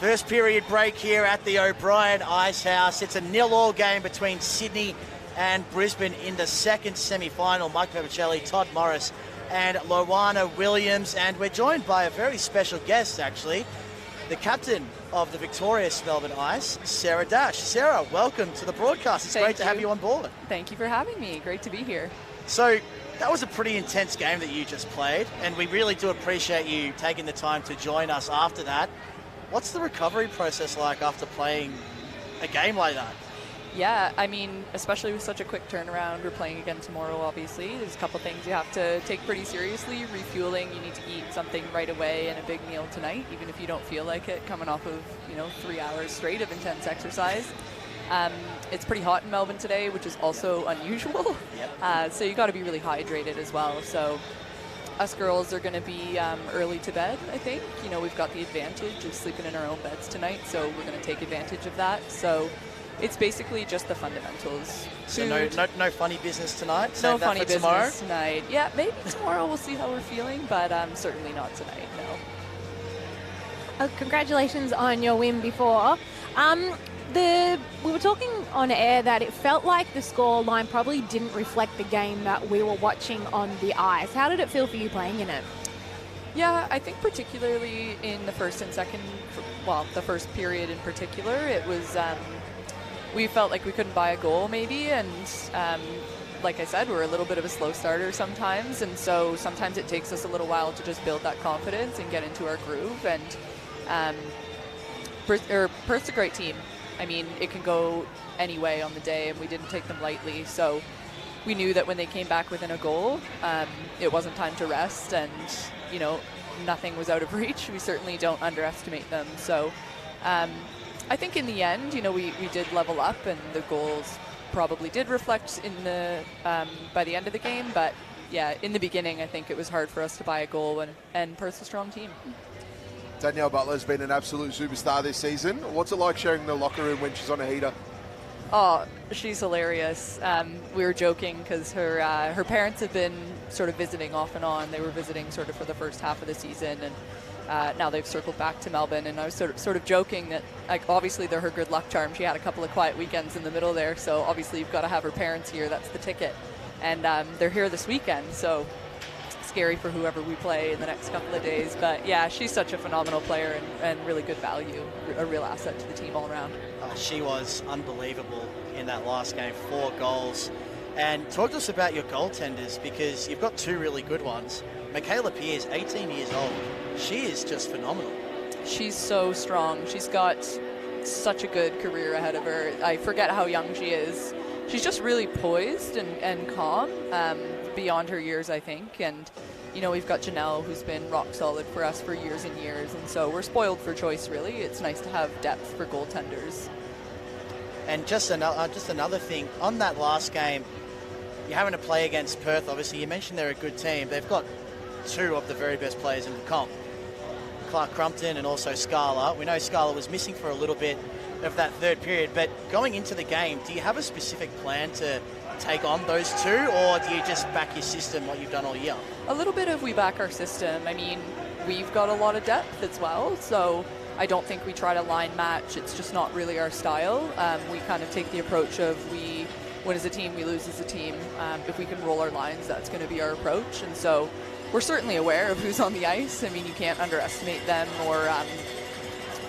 Speaker 1: First period break here at the O'Brien Ice House. It's a 0-0 game between Sydney and Brisbane in the second semi-final. Mike Pepicelli, Todd Morris and Loana Williams. And we're joined by a very special guest, actually, the captain of the victorious Melbourne Ice, Sarah Dash. Sarah, welcome to the broadcast. It's great to have you on board.
Speaker 4: Thank you for having me. Great to be here.
Speaker 1: So that was a pretty intense game that you just played, and we really do appreciate you taking the time to join us after that. What's the recovery process like after playing a game like that?
Speaker 4: Yeah, I mean, especially with such a quick turnaround, we're playing again tomorrow, obviously. There's a couple things you have to take pretty seriously. Refueling, you need to eat something right away and a big meal tonight, even if you don't feel like it, coming off of, 3 hours straight of intense exercise. It's pretty hot in Melbourne today, which is also unusual.
Speaker 1: Yep.
Speaker 4: So you got to be really hydrated as well. So us girls are going to be early to bed, I think. We've got the advantage of sleeping in our own beds tonight, so we're going to take advantage of that. So it's basically just the fundamentals.
Speaker 1: So no funny business tonight?
Speaker 4: No funny business
Speaker 1: tomorrow?
Speaker 4: Tonight. Yeah, maybe tomorrow we'll see how we're feeling, but certainly not tonight, no.
Speaker 3: Congratulations on your win before. We were talking on air that it felt like the score line probably didn't reflect the game that we were watching on the ice. How did it feel for you playing in it?
Speaker 4: Yeah, I think particularly in the first and second, the first period in particular, it was, we felt like we couldn't buy a goal maybe, and like I said, we're a little bit of a slow starter sometimes, and so sometimes it takes us a little while to just build that confidence and get into our groove, and Perth's a great team. I mean, it can go any way on the day, and we didn't take them lightly. So we knew that when they came back within a goal, it wasn't time to rest, and, nothing was out of reach. We certainly don't underestimate them. So I think in the end, we did level up, and the goals probably did reflect in the by the end of the game. But, yeah, in the beginning, I think it was hard for us to buy a goal, and Perth's a strong team.
Speaker 2: Danielle Butler's been an absolute superstar this season. What's it like sharing the locker room when she's on a heater?
Speaker 4: Oh, she's hilarious. We were joking because her parents have been sort of visiting off and on. They were visiting sort of for the first half of the season, and now they've circled back to Melbourne. And I was sort of joking that, like, obviously they're her good luck charm. She had a couple of quiet weekends in the middle there, so obviously you've got to have her parents here. That's the ticket. And they're here this weekend, so scary for whoever we play in the next couple of days. But yeah, she's such a phenomenal player and really good value, a real asset to the team all around.
Speaker 1: She was unbelievable in that last game, 4 goals. And talk to us about your goaltenders, because you've got 2 really good ones. Michaela Pearce, 18 years old. She is just phenomenal. She's
Speaker 4: so strong. She's got such a good career ahead of her. I forget how young she is. She's just really poised and calm. Beyond her years, I think. And, we've got Janelle, who's been rock solid for us for years and years. And so we're spoiled for choice, really. It's nice to have depth for goaltenders.
Speaker 1: And just another thing, on that last game, you're having to play against Perth, obviously. You mentioned they're a good team. They've got 2 of the very best players in the comp, Clark Crumpton and also Scala. We know Scala was missing for a little bit of that third period, but going into the game, do you have a specific plan to take on those 2, or do you just back your system like you've done all year?
Speaker 4: A little bit of we back our system. I mean, we've got a lot of depth as well, so I don't think we try to line match. It's just not really our style. We kind of take the approach of we win as a team, we lose as a team. If we can roll our lines, that's going to be our approach. And so we're certainly aware of who's on the ice. I mean, you can't underestimate them, or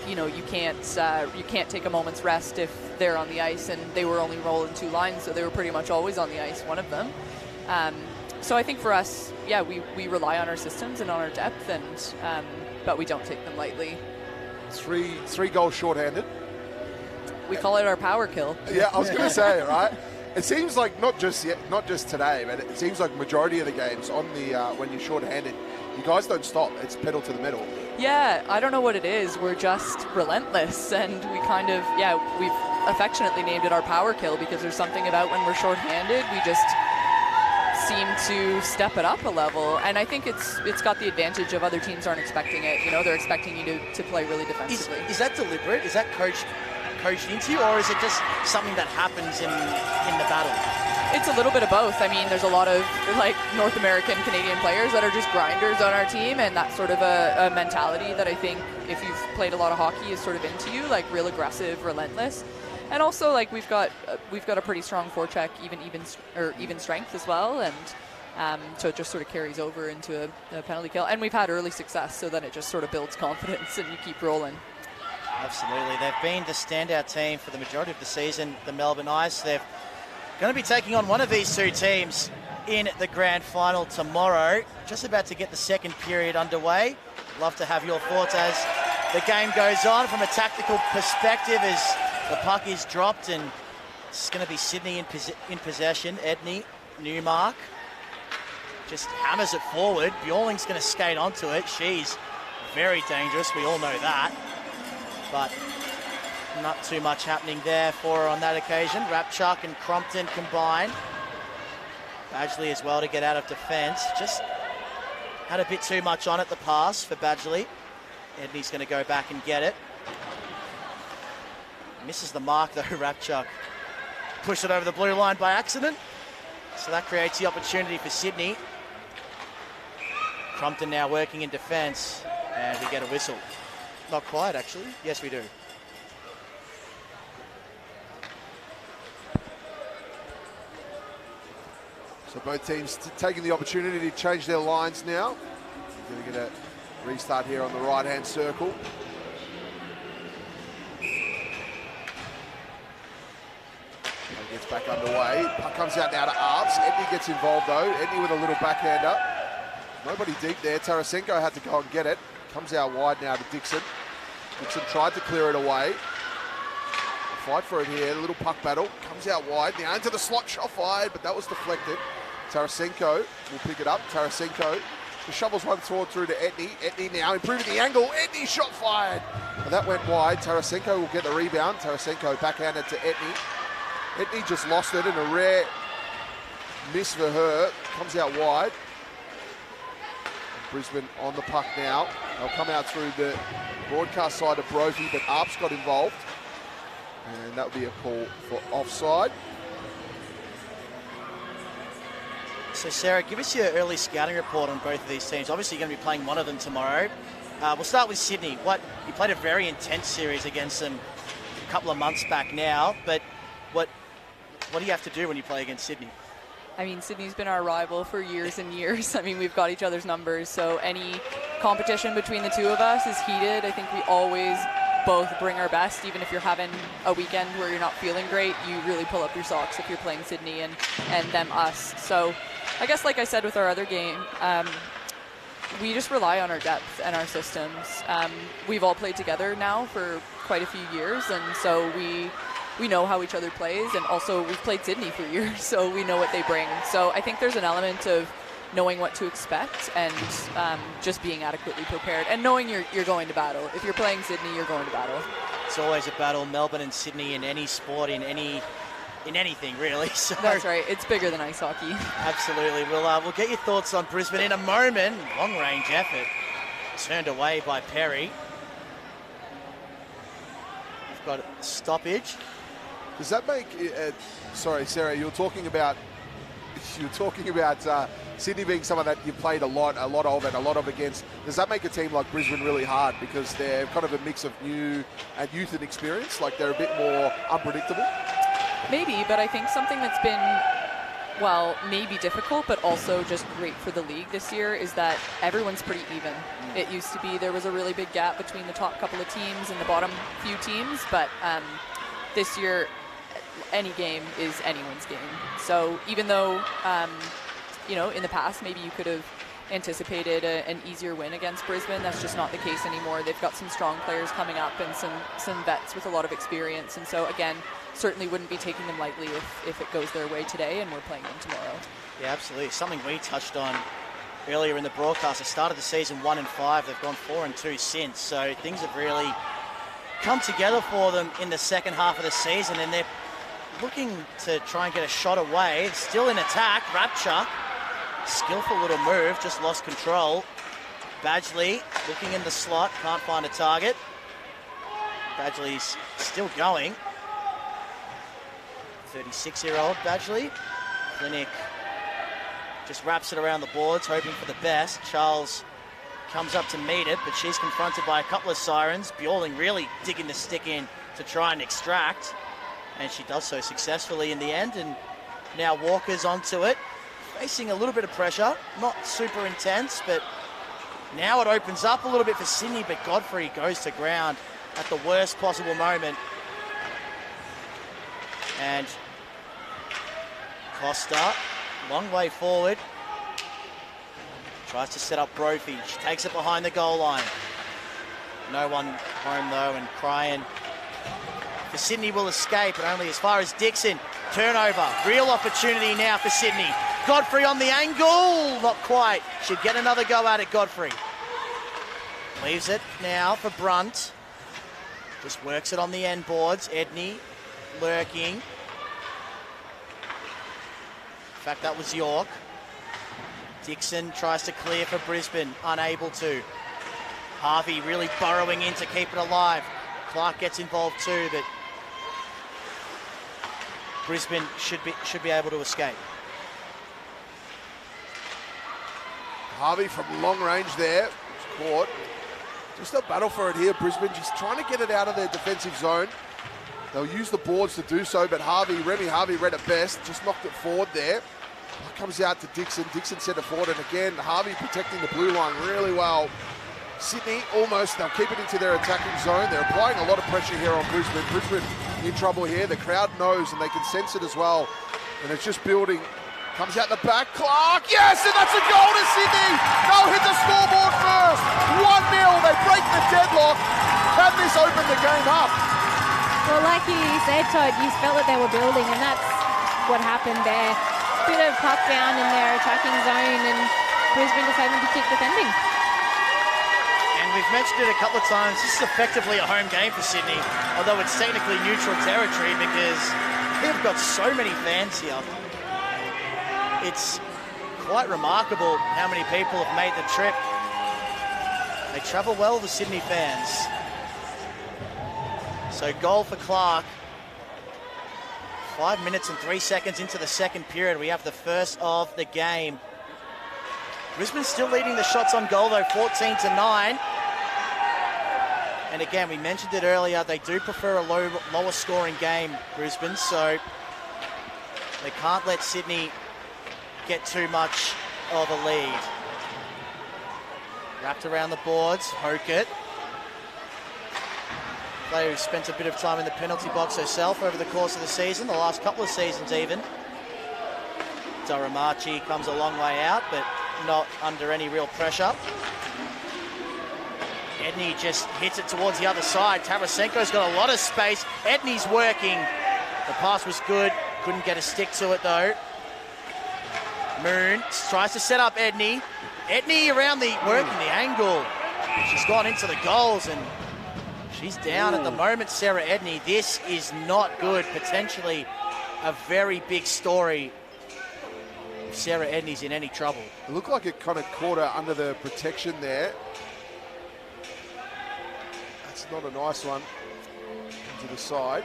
Speaker 4: you can't take a moment's rest if they're on the ice, and they were only rolling 2 lines, so they were pretty much always on the ice, one of them. So I think for us, yeah, we rely on our systems and on our depth, and but we don't take them lightly.
Speaker 2: 3 goals shorthanded.
Speaker 4: We call it our power kill.
Speaker 2: Yeah, I was going to say, right? It seems like not just today, but it seems like majority of the games on the when you're shorthanded, you guys don't stop. It's pedal to the metal.
Speaker 4: Yeah, I don't know what it is. We're just relentless, and we kind of, we've affectionately named it our power kill, because there's something about when we're shorthanded, we just seem to step it up a level. And I think it's got the advantage of other teams aren't expecting it. They're expecting you to play really defensively.
Speaker 1: Is that deliberate? Is that coached into you, or is it just something that happens in the battle?
Speaker 4: It's a little bit of both. I mean, there's a lot of like North American, Canadian players that are just grinders on our team, and that's sort of a mentality that I think if you've played a lot of hockey is sort of into you, like real aggressive, relentless. And also like we've got a pretty strong forecheck, even strength as well, and so it just sort of carries over into a penalty kill. And we've had early success, so then it just sort of builds confidence and you keep rolling.
Speaker 1: Absolutely. They've been the standout team for the majority of the season, the Melbourne Ice. They're going to be taking on one of these two teams in the grand final tomorrow. Just about to get the second period underway. Love to have your thoughts as the game goes on from a tactical perspective as the puck is dropped, and it's going to be Sydney in possession. Edney Newmark just hammers it forward. Bjorling's going to skate onto it. She's very dangerous. We all know that. But not too much happening there for her on that occasion. Rapchuk and Crompton combine. Badgley as well to get out of defence. Just had a bit too much on it, the pass for Badgley. Edney's going to go back and get it. Misses the mark though, Rapchuk. Push it over the blue line by accident. So that creates the opportunity for Sydney. Crompton now working in defence, and we get a whistle. Not quite, actually. Yes, we do.
Speaker 2: So both teams taking the opportunity to change their lines now. Going to get a restart here on the right-hand circle. And gets back underway. Puck comes out now to Arps. Edney gets involved though. Edney with a little backhander. Nobody deep there. Tarasenko had to go and get it. Comes out wide now to Dixon. Dixon tried to clear it away. Fight for it here. A little puck battle. Comes out wide. Now into the slot. Shot fired, but that was deflected. Tarasenko will pick it up. Tarasenko shovels one forward through to Edney. Edney now improving the angle. Edney shot fired. And that went wide. Tarasenko will get the rebound. Tarasenko backhanded to Edney. Edney just lost it in a rare miss for her. Comes out wide. Brisbane on the puck now. They'll come out through the broadcast side of Brophy, but Arps got involved. And that would be a call for offside.
Speaker 1: So Sarah, give us your early scouting report on both of these teams. Obviously you're going to be playing one of them tomorrow. We'll start with Sydney. You played a very intense series against them a couple of months back now, but what do you have to do when you play against Sydney?
Speaker 4: I mean, Sydney's been our rival for years and years. I mean, we've got each other's numbers, so any competition between the two of us is heated. I think we always both bring our best. Even if you're having a weekend where you're not feeling great, you really pull up your socks if you're playing Sydney and them us. So I guess like I said with our other game, we just rely on our depth and our systems. We've all played together now for quite a few years, and so we know how each other plays, and also we've played Sydney for years, so we know what they bring. So I think there's an element of knowing what to expect and just being adequately prepared and knowing you're going to battle. If you're playing Sydney, you're going to battle.
Speaker 1: It's always a battle, Melbourne and Sydney, in any sport, in anything really. So
Speaker 4: that's right. It's bigger than ice hockey.
Speaker 1: Absolutely. We'll get your thoughts on Brisbane in a moment. Long range effort turned away by Perry. We've got a stoppage.
Speaker 2: Does that make? Sorry, Sarah. You're talking about Sydney being someone that you've played a lot of against. Does that make a team like Brisbane really hard because they're kind of a mix of new and youth and experience? Like they're a bit more unpredictable.
Speaker 4: Maybe, but I think something that's been, well, maybe difficult, but also just great for the league this year is that everyone's pretty even. It used to be there was a really big gap between the top couple of teams and the bottom few teams, but this year any game is anyone's game. So even though, in the past maybe you could have anticipated an easier win against Brisbane, that's just not the case anymore. They've got some strong players coming up and some vets with a lot of experience. And so, again, certainly wouldn't be taking them lightly if it goes their way today and we're playing them tomorrow.
Speaker 1: Yeah, absolutely. Something we touched on earlier in the broadcast. They started the season 1-5. They've gone 4-2 since. So things have really come together for them in the second half of the season, and they're looking to try and get a shot away. Still in attack. Rapture, skillful little move, just lost control. Badgley looking in the slot, can't find a target. Badgley's still going. 36-year-old Badgley. Clinic just wraps it around the boards, hoping for the best. Charles comes up to meet it, but she's confronted by a couple of Sirens. Bjorling really digging the stick in to try and extract, and she does so successfully in the end. And now Walker's onto it, facing a little bit of pressure, not super intense, but now it opens up a little bit for Sydney, but Godfrey goes to ground at the worst possible moment. And Costa, long way forward, tries to set up Brophy. She takes it behind the goal line. No one home though, and Cryan for Sydney will escape, but only as far as Dixon. Turnover, real opportunity now for Sydney. Godfrey on the angle, not quite. Should get another go at it, Godfrey. Leaves it now for Brunt. Just works it on the end boards. Edney lurking. In fact, that was York. Dixon tries to clear for Brisbane, unable to. Harvey really burrowing in to keep it alive. Clark gets involved too, but Brisbane should be able to escape.
Speaker 2: Harvey from long range there, caught. Just a battle for it here, Brisbane, just trying to get it out of their defensive zone. They'll use the boards to do so, but Remy Harvey read it best, just knocked it forward there. Comes out to Dixon, Dixon sent it forward, and again, Harvey protecting the blue line really well. Sydney almost, they'll keep it into their attacking zone. They're applying a lot of pressure here on Brisbane. Brisbane in trouble here, the crowd knows and they can sense it as well. And it's just building. Comes out the back, Clark, yes, and that's a goal to Sydney. They'll hit the scoreboard first. 1-0, they break the deadlock. Can this open the game up?
Speaker 3: Well, like you said, Todd, you felt that they were building, and that's what happened there. Bit of puck down in their attacking zone, and Brisbane just having to keep defending.
Speaker 1: And we've mentioned it a couple of times, this is effectively a home game for Sydney, although it's technically neutral territory because they've got so many fans here. It's quite remarkable how many people have made the trip. They travel well, the Sydney fans. So goal for Clark. 5 minutes and 3 seconds into the second period. We have the first of the game. Brisbane still leading the shots on goal though, 14-9. And again, we mentioned it earlier, they do prefer a lower scoring game, Brisbane, so they can't let Sydney get too much of a lead. Wrapped around the boards, Hokett. Player who spent a bit of time in the penalty box herself over the course of the season, the last couple of seasons even. Duramachi comes a long way out, but not under any real pressure. Edney just hits it towards the other side. Tarasenko's got a lot of space. Edney's working. The pass was good. Couldn't get a stick to it though. Moon tries to set up Edney. Edney around the working the angle. She's gone into the goals and she's down at the moment, Sarah Edney. This is not good. Potentially a very big story if Sarah Edney's in any trouble.
Speaker 2: It looked like it kind of caught her under the protection there. That's not a nice one. To the side.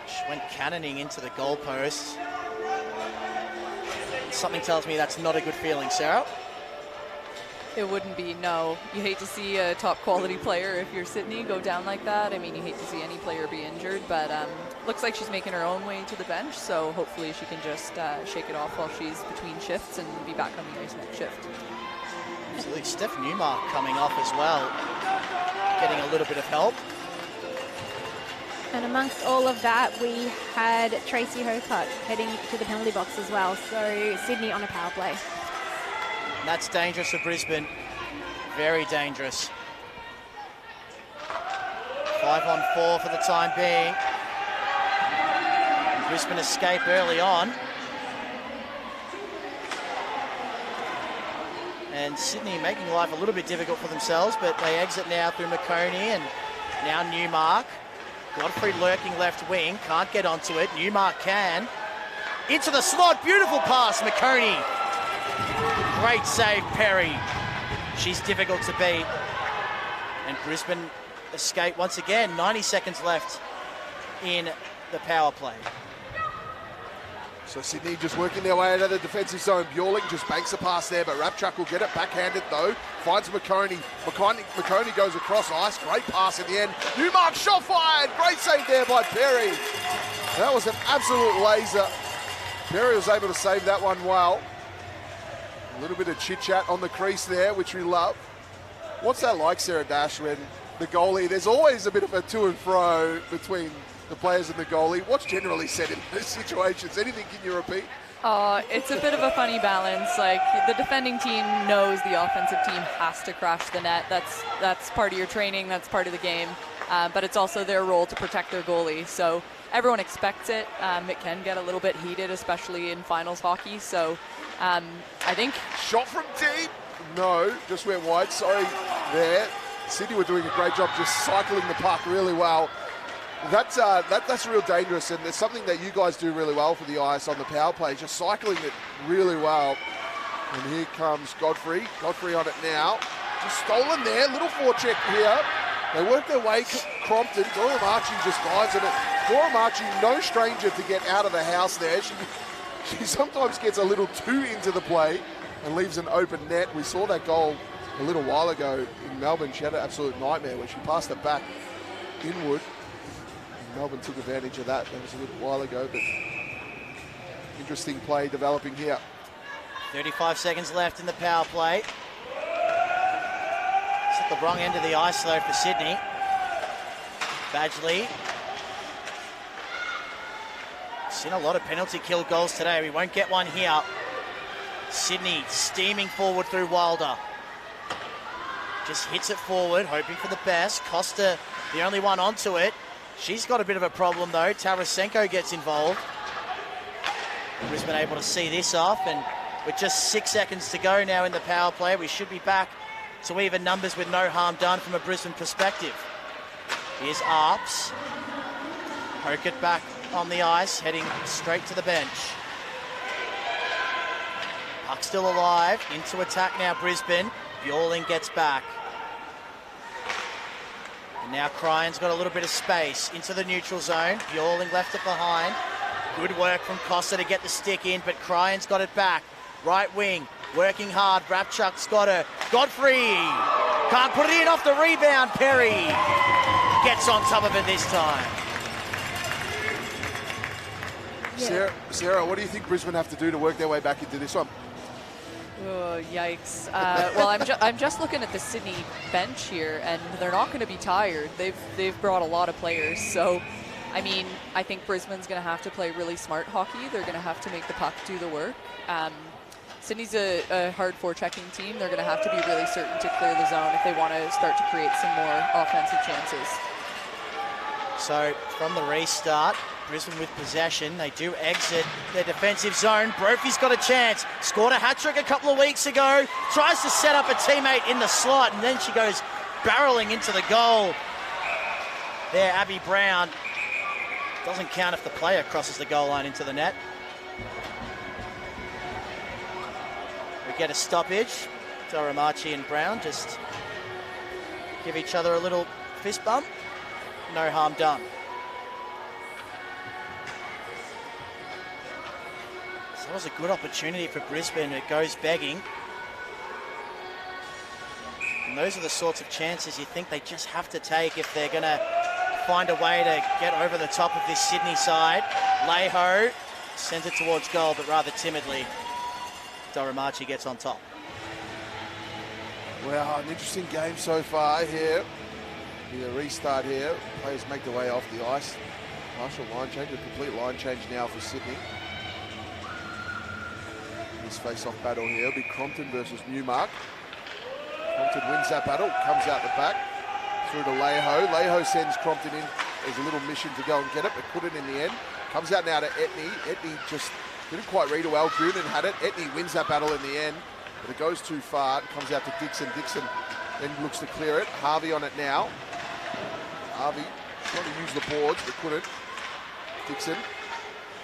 Speaker 1: She went cannoning into the goalpost. Something tells me that's not a good feeling, Sarah.
Speaker 4: It wouldn't be, no. You hate to see a top quality player if you're Sydney go down like that. I mean, you hate to see any player be injured, but looks like she's making her own way to the bench, so hopefully she can just shake it off while she's between shifts and be back on the ice next shift.
Speaker 1: Absolutely. Steph Newmark coming off as well, getting a little bit of help.
Speaker 3: And amongst all of that, we had Tracy Hokett heading to the penalty box as well, so Sydney on a power play.
Speaker 1: And that's dangerous for Brisbane. Very dangerous. 5-on-4 for the time being. Brisbane escape early on. And Sydney making life a little bit difficult for themselves, but they exit now through McConey and now Newmark. Godfrey lurking left wing, can't get onto it. Newmark can. Into the slot, beautiful pass, McConey. Great save, Perry. She's difficult to beat. And Brisbane escape once again. 90 seconds left in the power play.
Speaker 2: So Sydney just working their way out of the defensive zone. Bjorling just banks the pass there, but Rapchuk will get it backhanded though. Finds McConey. McConey goes across ice. Great pass in the end. Newmark shot fired. Great save there by Perry. That was an absolute laser. Perry was able to save that one well. A little bit of chit-chat on the crease there, which we love. What's that like, Sarah Dash, when the goalie, there's always a bit of a to and fro between the players and the goalie. What's generally said in those situations? Anything can you repeat?
Speaker 4: It's a bit of a funny balance. Like, the defending team knows the offensive team has to crash the net. That's part of your training. That's part of the game. But it's also their role to protect their goalie. So everyone expects it. It can get a little bit heated, especially in finals hockey. So I think...
Speaker 2: Shot from deep. No, just went wide. Sorry there. Sydney were doing a great job just cycling the puck really well. That's real dangerous, and there's something that you guys do really well for the Ice on the power play, just cycling it really well. And here comes Godfrey. Godfrey on it now. Just stolen there. Little forecheck here. They work their way. Crompton. Dora Marchi just dives in it. Dora Marchi, no stranger to get out of the house there. She sometimes gets a little too into the play and leaves an open net. We saw that goal a little while ago in Melbourne. She had an absolute nightmare when she passed it back inward. Melbourne took advantage of that. That was a little while ago, but interesting play developing here.
Speaker 1: 35 seconds left in the power play. It's at the wrong end of the ice though for Sydney. Badgley. Seen a lot of penalty kill goals today. We won't get one here. Sydney steaming forward through Wilder. Just hits it forward, hoping for the best. Costa, the only one onto it. She's got a bit of a problem though. Tarasenko gets involved. Brisbane able to see this off, and with just 6 seconds to go now in the power play, we should be back to even numbers with no harm done from a Brisbane perspective. Here's Arps. Poke it back on the ice, heading straight to the bench. Puck still alive. Into attack now, Brisbane. Bjorling gets back. And now Cryan's got a little bit of space into the neutral zone. Bjorling left it behind. Good work from Costa to get the stick in, but Cryan's got it back. Right wing, working hard. Rapchuk's got her. Godfrey can't put it in off the rebound. Perry gets on top of it this time.
Speaker 3: Yeah.
Speaker 2: Sarah, what do you think Brisbane have to do to work their way back into this one?
Speaker 4: Oh, yikes. Well, I'm just looking at the Sydney bench here, and they're not going to be tired. They've brought a lot of players. So, I mean, I think Brisbane's going to have to play really smart hockey. They're going to have to make the puck do the work. Sydney's a hard forechecking team. They're going to have to be really certain to clear the zone if they want to start to create some more offensive chances.
Speaker 1: So, from the restart, Brisbane with possession. They do exit their defensive zone. Brophy's got a chance. Scored a hat-trick a couple of weeks ago. Tries to set up a teammate in the slot, and then she goes barreling into the goal. There, Abby Brown. Doesn't count if the player crosses the goal line into the net. We get a stoppage. Doramachi and Brown just give each other a little fist bump. No harm done. So that was a good opportunity for Brisbane. It goes begging. And those are the sorts of chances you think they just have to take if they're going to find a way to get over the top of this Sydney side. Leho sends it towards goal, but rather timidly. Doramachi gets on top.
Speaker 2: Well, an interesting game so far here. The restart here. Players make their way off the ice. Partial line change, a complete line change now for Sydney. This face-off battle here will be Crompton versus Newmark. Crompton wins that battle, comes out the back, through to Leho. Leho sends Crompton in. There's a little mission to go and get it, but put it in the end. Comes out now to Etney. Etney just didn't quite read it well. Goonan had it. Etney wins that battle in the end, but it goes too far. It comes out to Dixon. Dixon then looks to clear it. Harvey on it now. Harvey trying to use the boards, but couldn't. Dixon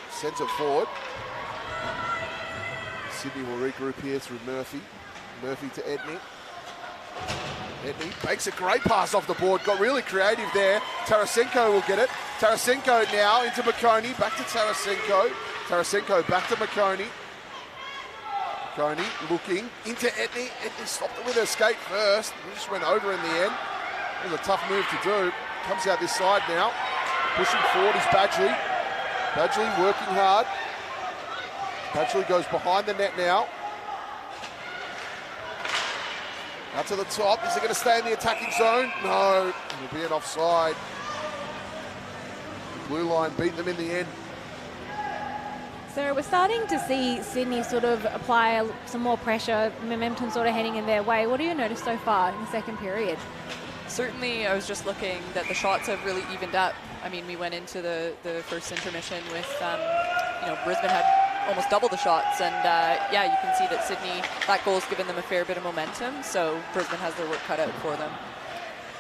Speaker 2: sends it forward. Sydney will regroup here through Murphy. Murphy to Edney. Edney makes a great pass off the board. Got really creative there. Tarasenko will get it. Tarasenko now into McConey. Back to Tarasenko. Tarasenko back to McConey. McConey looking into Etney. Etney stopped it with her skate first. It just went over in the end. It was a tough move to do. Comes out this side now. Pushing forward is Badgley. Badgley working hard. Badgley goes behind the net now. Out to the top. Is it going to stay in the attacking zone? No. It'll be an offside. The blue line beat them in the end.
Speaker 3: So we're starting to see Sydney sort of apply some more pressure, momentum sort of heading in their way. What do you notice so far in the second period?
Speaker 4: Certainly, I was just looking that the shots have really evened up. I mean, we went into the first intermission with, Brisbane had almost double the shots. And, yeah, you can see that Sydney, that goal's given them a fair bit of momentum. So Brisbane has their work cut out for them.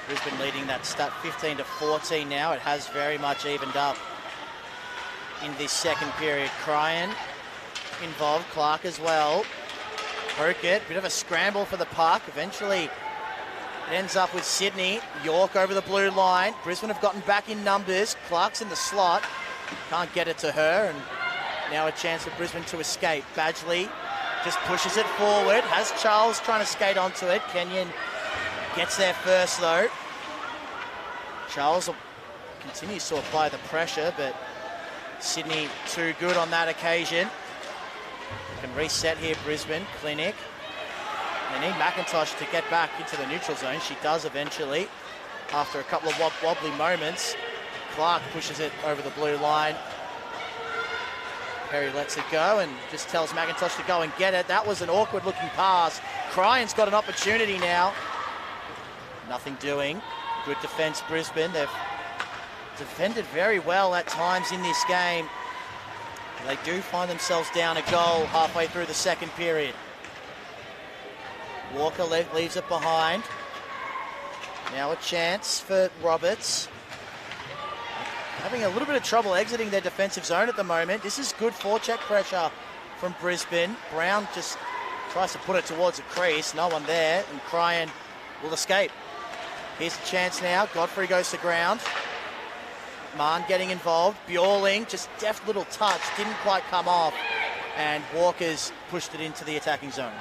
Speaker 1: Brisbane leading that stat 15-14 now. It has very much evened up in this second period. Cryan involved, Clark as well. Burkett, bit of a scramble for the puck. Eventually it ends up with Sydney. York over the blue line. Brisbane have gotten back in numbers. Clark's in the slot. Can't get it to her, and now a chance for Brisbane to escape. Badgley just pushes it forward. Has Charles trying to skate onto it. Kenyon gets there first though. Charles continues to apply the pressure, but Sydney too good on that occasion. They can reset here, Brisbane. Clinic. They need McIntosh to get back into the neutral zone. She does eventually, after a couple of wobbly moments. Clark pushes it over the blue line. Perry lets it go and just tells McIntosh to go and get it. That was an awkward looking pass. Cryan's got an opportunity now. Nothing doing. Good defense, Brisbane. They've defended very well at times in this game. They do find themselves down a goal halfway through the second period. Walker leaves it behind. Now a chance for Roberts. Having a little bit of trouble exiting their defensive zone at the moment. This is good forecheck pressure from Brisbane. Brown just tries to put it towards the crease. No one there, and Cryan will escape. Here's a chance now. Godfrey goes to ground. Mann getting involved. Bjorling, just deft little touch. Didn't quite come off. And Walker's pushed it into the attacking zone.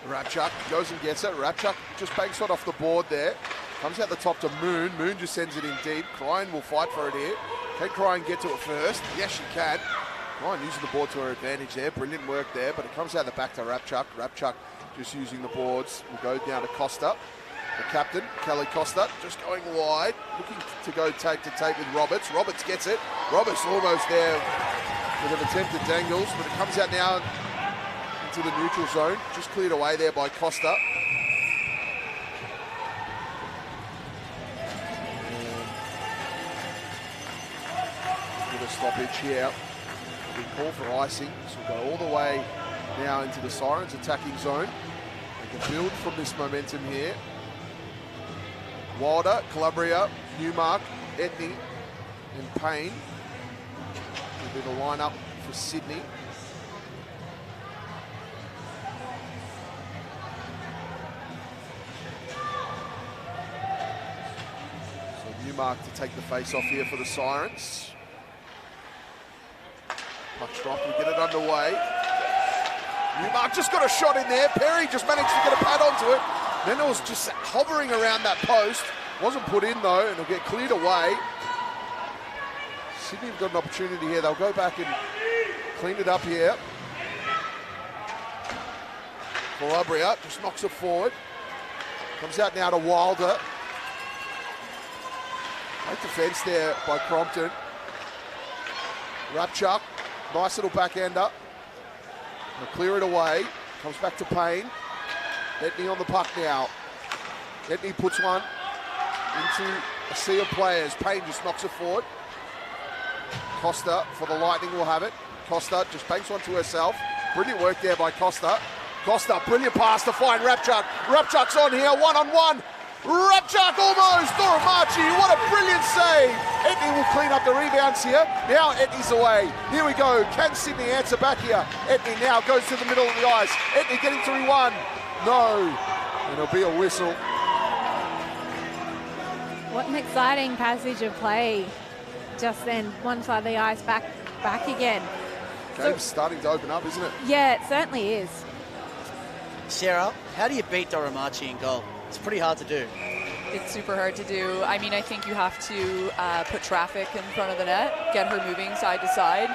Speaker 2: Rapchuk goes and gets it. Rapchuk just banks it off the board there. Comes out the top to Moon. Moon just sends it in deep. Cryan will fight for it here. Can Cryan get to it first? Yes, she can. Cryan using the board to her advantage there. Brilliant work there, but it comes out the back to Rapchuk. Rapchuk just using the boards. Will go down to Costa. The captain, Kelly Costa, just going wide. Looking to go tape to tape with Roberts. Roberts gets it. Roberts almost there with an attempt at dangles, but it comes out now into the neutral zone. Just cleared away there by Costa. Stoppage here. We call for icing. This will go all the way now into the Sirens attacking zone. They can build from this momentum here. Wilder, Calabria, Newmark, Etney, and Payne will be the lineup for Sydney. So Newmark to take the face off here for the Sirens. Puck drop, we get it underway. Newmark just got a shot in there. Perry just managed to get a pad onto it. Then it was just hovering around that post. Wasn't put in though, and it'll get cleared away. Sydney have got an opportunity here. They'll go back and clean it up here. Calabria just knocks it forward. Comes out now to Wilder. Great defense there by Crompton. Rapchuk. Nice little backhander. They'll clear it away. Comes back to Payne. Etney on the puck now. Etney puts one into a sea of players. Payne just knocks it forward. Costa for the Lightning will have it. Costa just banks one to herself. Brilliant work there by Costa. Costa, brilliant pass to find Rapchuk. Rapchuk's on here, one-on-one. Rapchuk almost. Dora Marchi, what a brilliant save. Etney will clean up the rebounds here. Now Etney's away. Here we go. Can Sydney answer back here? Etney now goes to the middle of the ice. Etney getting 3-1. No. And it'll be a whistle.
Speaker 3: What an exciting passage of play. Just then, one side of the ice, back again.
Speaker 2: Game's starting to open up, isn't it?
Speaker 3: Yeah, it certainly is.
Speaker 1: Sarah, how do you beat Doramachi in goal? It's pretty hard to do.
Speaker 4: It's super hard to do. I mean, I think you have to put traffic in front of the net, get her moving side to side,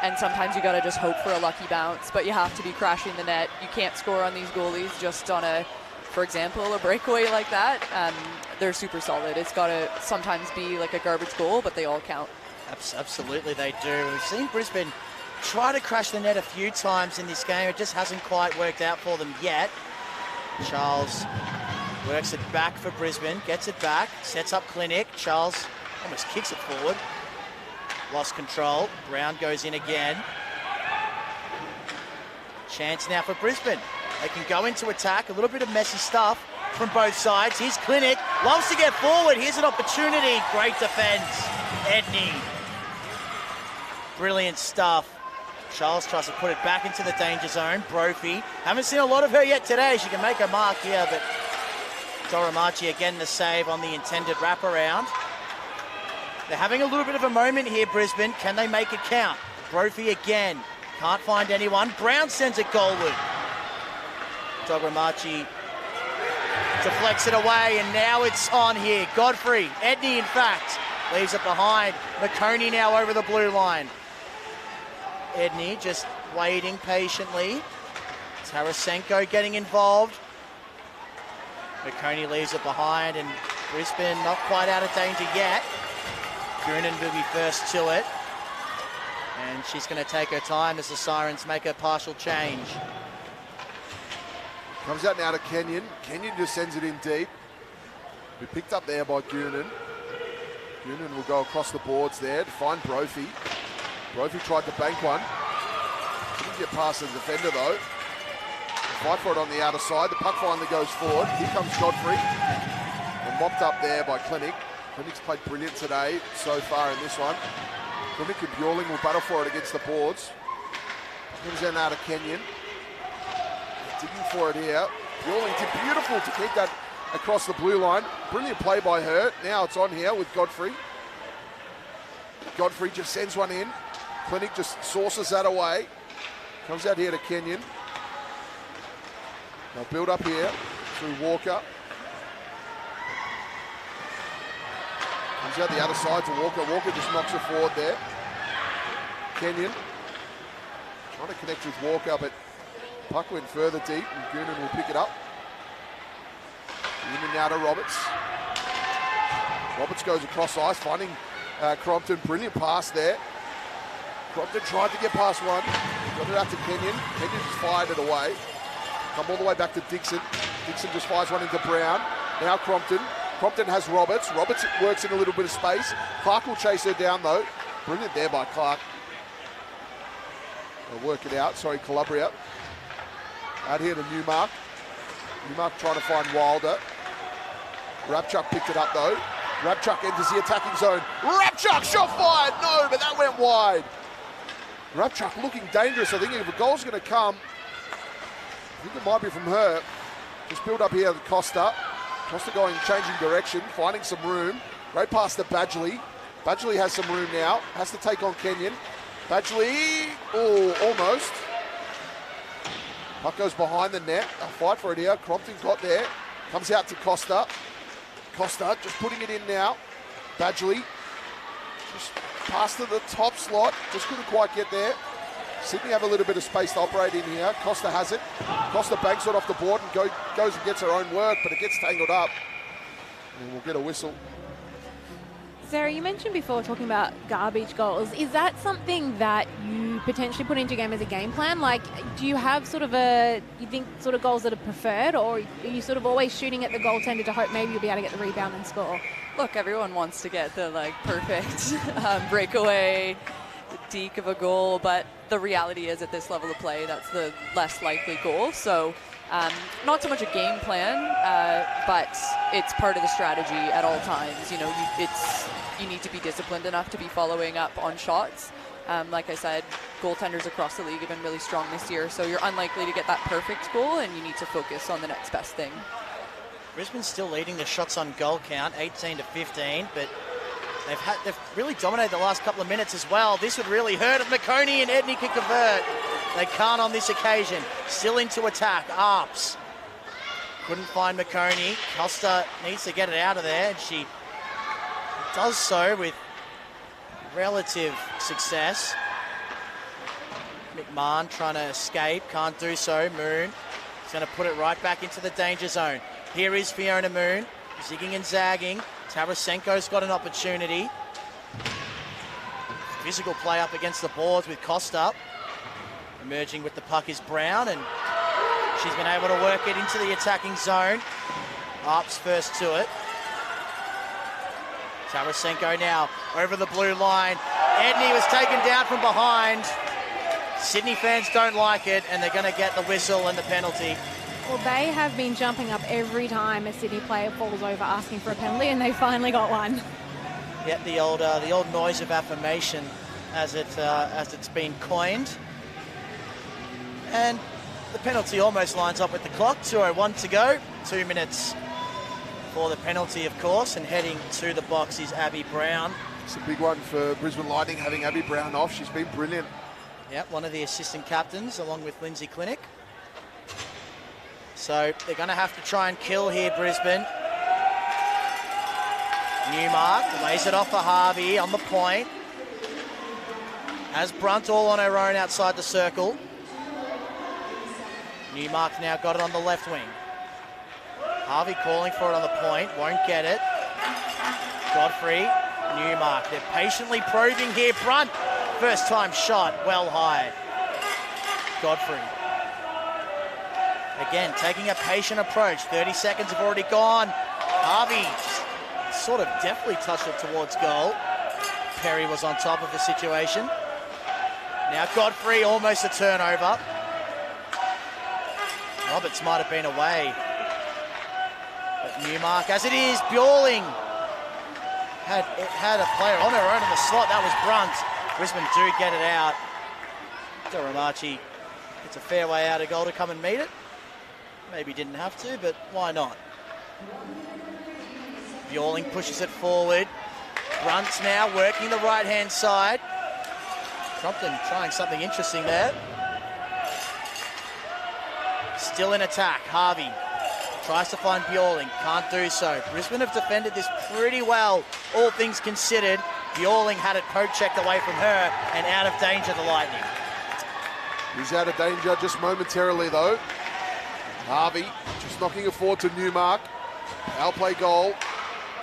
Speaker 4: and sometimes you got to just hope for a lucky bounce, but you have to be crashing the net. You can't score on these goalies just on for example, a breakaway like that. They're super solid. It's got to sometimes be like a garbage goal, but they all count.
Speaker 1: Absolutely they do. We've seen Brisbane try to crash the net a few times in this game. It just hasn't quite worked out for them yet. Charles works it back for Brisbane, gets it back, sets up Clinic. Charles almost kicks it forward. Lost control. Brown goes in again. Chance now for Brisbane. They can go into attack. A little bit of messy stuff from both sides. Here's Clinic. Loves to get forward. Here's an opportunity. Great defense. Edney. Brilliant stuff. Charles tries to put it back into the danger zone. Brophy. Haven't seen a lot of her yet today. She can make a mark here, but Doramachi again the save on the intended wraparound. They're having a little bit of a moment here, Brisbane. Can they make it count? Brophy again. Can't find anyone. Brown sends it goalward. Doramachi deflects it away, and now it's on here. Godfrey. Edney, in fact, leaves it behind. McConey now over the blue line. Edney just waiting patiently. Tarasenko getting involved. McConey leaves it behind, and Brisbane not quite out of danger yet. Goonan will be first to it. And she's going to take her time as the Sirens make a partial change.
Speaker 2: Comes out now to Kenyon. Kenyon just sends it in deep. Be picked up there by Goonan. Goonan will go across the boards there to find Brophy. Brophy tried to bank one. Didn't get past the defender though. Fight for it on the outer side. The puck finally goes forward. Here comes Godfrey. And mopped up there by Clinic. Clinic's played brilliant today so far in this one. Clinic and Bjorling will battle for it against the boards. Comes in out of Kenyon. Digging for it here. Bjorling did beautiful to keep that across the blue line. Brilliant play by her. Now it's on here with Godfrey. Godfrey just sends one in. Clinic just sources that away. Comes out here to Kenyon. They'll build up here through Walker. Comes out the other side to Walker. Walker just knocks it forward there. Kenyon trying to connect with Walker, but puck went further deep, and Goonan will pick it up. In and out of Roberts. Roberts goes across ice, finding Crompton. Brilliant pass there. Crompton tried to get past one. Got it out to Kenyon. Kenyon just fired it away. Come all the way back to Dixon. Dixon just fires one into Brown. Now Crompton. Crompton has Roberts. Roberts works in a little bit of space. Clark will chase her down though. Brilliant there by Clark. They'll work it out. Sorry, Calabria. Out here to Newmark. Newmark trying to find Wilder. Rapchuk picked it up though. Rapchuk enters the attacking zone. Rapchuk shot fired. No, but that went wide. Rapchuk looking dangerous. I think if a goal's going to come, I think it might be from her. Just build up here to Costa. Costa going, changing direction, finding some room. Right past to Badgley. Badgley has some room now. Has to take on Kenyon. Badgley, oh, almost. Puck goes behind the net. They'll fight for it here. Crompton got there. Comes out to Costa. Costa just putting it in now. Badgley just past to the top slot. Just couldn't quite get there. Sydney have a little bit of space to operate in here. Costa has it. Costa banks it off the board and goes and gets her own work, but it gets tangled up. And we'll get a whistle.
Speaker 3: Sarah, you mentioned before talking about garbage goals. Is that something that you potentially put into a game as a game plan? Like, do you have sort of you think sort of goals that are preferred, or are you sort of always shooting at the goaltender to hope maybe you'll be able to get the rebound and score?
Speaker 4: Look, everyone wants to get the perfect breakaway deke of a goal, but the reality is at this level of play, that's the less likely goal. So not so much a game plan, but it's part of the strategy at all times. You know, you need to be disciplined enough to be following up on shots. Like I said, goaltenders across the league have been really strong this year, so you're unlikely to get that perfect goal, and you need to focus on the next best thing.
Speaker 1: Brisbane's still leading the shots on goal count, 18 to 15, but They've really dominated the last couple of minutes as well. This would really hurt if McConey and Edney can convert. They can't on this occasion. Still into attack. Arps couldn't find McConey. Costa needs to get it out of there, and she does so with relative success. McMahon trying to escape, can't do so. Moon is going to put it right back into the danger zone. Here is Fiona Moon, zigging and zagging. Tarasenko's got an opportunity. Physical play up against the boards with Costa. Emerging with the puck is Brown, and she's been able to work it into the attacking zone. Arps first to it. Tarasenko now over the blue line. Edney was taken down from behind. Sydney fans don't like it, and they're going to get the whistle and the penalty.
Speaker 3: Well, they have been jumping up every time a Sydney player falls over asking for a penalty, and they finally got one.
Speaker 1: Yeah, the old noise of affirmation, as it's been coined. And the penalty almost lines up with the clock. 2:01 to go. 2 minutes for the penalty, of course, and heading to the box is Abby Brown.
Speaker 2: It's a big one for Brisbane Lightning, having Abby Brown off. She's been brilliant.
Speaker 1: Yep, one of the assistant captains, along with Lindsay Clinic. So they're going to have to try and kill here, Brisbane. Newmark lays it off for Harvey on the point. Has Brunt all on her own outside the circle. Newmark now got it on the left wing. Harvey calling for it on the point, won't get it. Godfrey, Newmark, they're patiently probing here. Brunt, first time shot, well high. Godfrey. Again, taking a patient approach. 30 seconds have already gone. Harvey sort of deftly touched it towards goal. Perry was on top of the situation. Now Godfrey, almost a turnover. Roberts might have been away. But Newmark, as it is, Bjorling had a player on her own in the slot. That was Brunt. Brisbane do get it out. Doramachi gets a fair way out of goal to come and meet it. Maybe didn't have to, but why not? Bjorling pushes it forward. Brunt's now working the right-hand side. Crompton trying something interesting there. Still in attack, Harvey tries to find Bjorling, can't do so. Brisbane have defended this pretty well, all things considered. Bjorling had it poke-checked away from her and out of danger, the Lightning.
Speaker 2: He's out of danger just momentarily, though. Harvey just knocking it forward to Newmark. Outplay goal.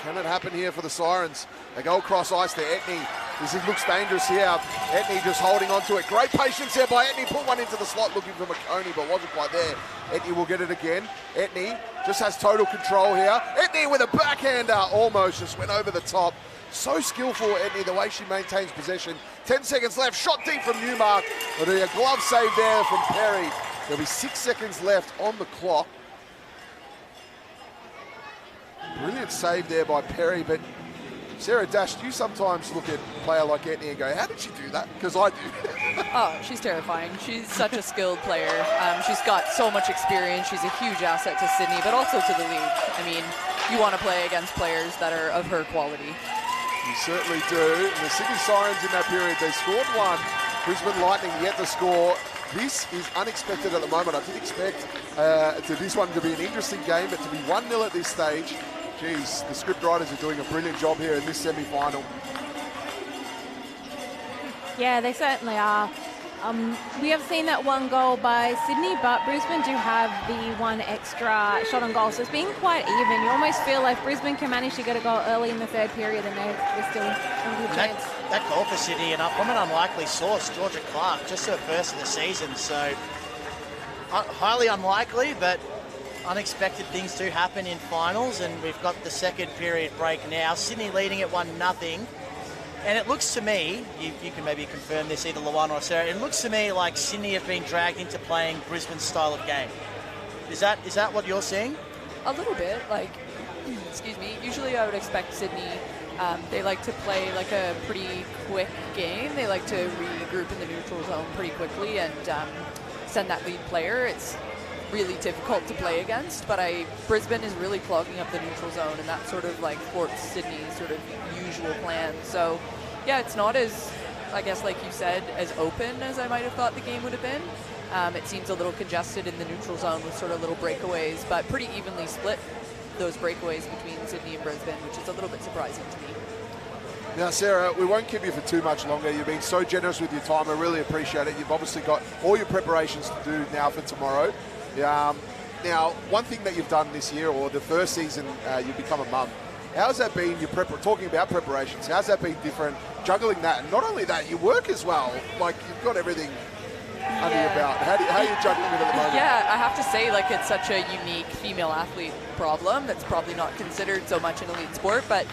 Speaker 2: Can it happen here for the Sirens? They go across ice to Etney. This looks dangerous here. Etney just holding on to it. Great patience there by Etney. Put one into the slot looking for McConey, but wasn't quite there. Etney will get it again. Etney just has total control here. Etney with a backhander. Almost just went over the top. So skillful, Etney, the way she maintains possession. 10 seconds left. Shot deep from Newmark. But a glove save there from Perry. There'll be 6 seconds left on the clock. Brilliant save there by Perry, but Sarah Dash, do you sometimes look at a player like Etney and go, how did she do that? Because I do.
Speaker 4: Oh, she's terrifying. She's such a skilled player. She's got so much experience. She's a huge asset to Sydney, but also to the league. I mean, you want to play against players that are of her quality.
Speaker 2: You certainly do. And the Sydney Sirens in that period, they scored one. Brisbane Lightning yet to score. This is unexpected at the moment. I did expect this one to be an interesting game, but to be 1-0 at this stage, geez, the script writers are doing a brilliant job here in this semi-final.
Speaker 3: Yeah, they certainly are. We have seen that one goal by Sydney, but Brisbane do have the one extra shot on goal, so it's been quite even. You almost feel like Brisbane can manage to get a goal early in the third period and they're still in good chance.
Speaker 1: That goal for Sydney, and from an unlikely source, Georgia Clark, just her first of the season, so highly unlikely, but unexpected things do happen in finals, and we've got the second period break now. Sydney leading at 1-0. And it looks to me, you can maybe confirm this, either Luana or Sarah, it looks to me like Sydney have been dragged into playing Brisbane's style of game. Is that what you're seeing?
Speaker 4: A little bit, like, excuse me, usually I would expect Sydney, they like to play like a pretty quick game. They like to regroup in the neutral zone pretty quickly and send that lead player. really difficult to play against, but Brisbane is really clogging up the neutral zone, and that's sort of like thwarts Sydney's sort of usual plan. So yeah, it's not as, I guess like you said, as open as I might have thought the game would have been. It seems a little congested in the neutral zone with sort of little breakaways, but pretty evenly split, those breakaways between Sydney and Brisbane, which is a little bit surprising to me.
Speaker 2: Now, Sarah, we won't keep you for too much longer. You've been so generous with your time. I really appreciate it. You've obviously got all your preparations to do now for tomorrow. Now, one thing that you've done this year, or the first season you've become a mum, how's that been, talking about preparations, how's that been different, juggling that? And not only that, you work as well. Like, you've got everything under your belt. How are you juggling it at the moment?
Speaker 4: Yeah, I have to say, like, it's such a unique female athlete problem that's probably not considered so much in elite sport, but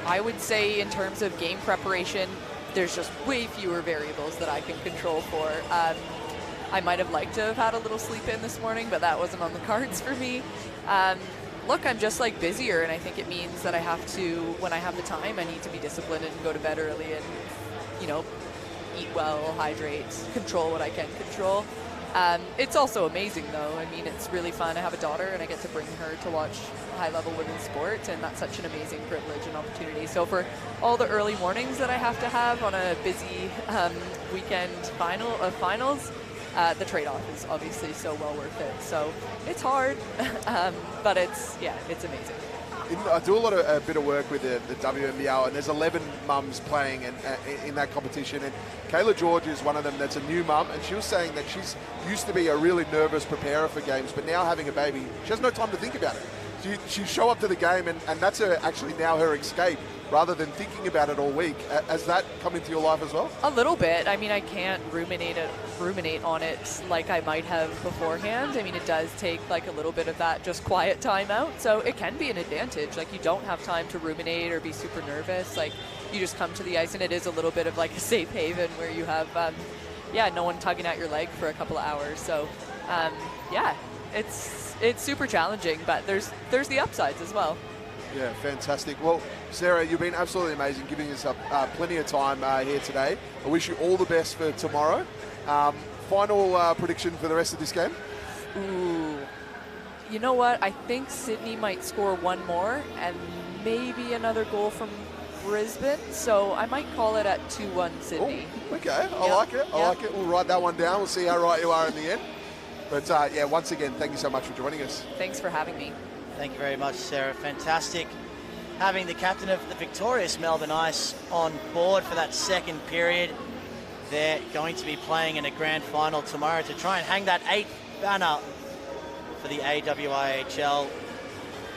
Speaker 4: I would say in terms of game preparation, there's just way fewer variables that I can control for. I might have liked to have had a little sleep in this morning, but that wasn't on the cards for me. Look, I'm just like busier, and I think it means that I have to, when I have the time, I need to be disciplined and go to bed early and, you know, eat well, hydrate, control what I can control. It's also amazing, though. I mean, it's really fun. I have a daughter, and I get to bring her to watch high-level women's sport, and that's such an amazing privilege and opportunity. So for all the early mornings that I have to have on a busy weekend finals, the trade-off is obviously so well worth it. So it's hard, but it's amazing.
Speaker 2: I do a bit of work with the WNBL, and there's 11 mums playing in that competition, and Kayla George is one of them that's a new mum, and she was saying that she's used to be a really nervous preparer for games, but now having a baby, she has no time to think about it. She show up to the game, and that's actually now her escape, rather than thinking about it all week. Has that come into your life as well?
Speaker 4: A little bit. I mean, I can't ruminate on it like I might have beforehand. I mean, it does take like a little bit of that just quiet time out. So it can be an advantage. Like, you don't have time to ruminate or be super nervous. Like, you just come to the ice, and it is a little bit of like a safe haven where you have, no one tugging at your leg for a couple of hours. So, it's super challenging, but there's the upsides as well.
Speaker 2: Yeah, fantastic. Well, Sarah, you've been absolutely amazing, giving us plenty of time here today. I wish you all the best for tomorrow. Final prediction for the rest of this game?
Speaker 4: Ooh. You know what? I think Sydney might score one more and maybe another goal from Brisbane. So I might call it at 2-1 Sydney.
Speaker 2: Ooh, okay, I like it. I like it. We'll write that one down. We'll see how right you are in the end. But once again, thank you so much for joining us.
Speaker 4: Thanks for having me.
Speaker 1: Thank you very much, Sarah. Fantastic having the captain of the victorious Melbourne Ice on board for that second period. They're going to be playing in a grand final tomorrow to try and hang that 8th banner for the AWIHL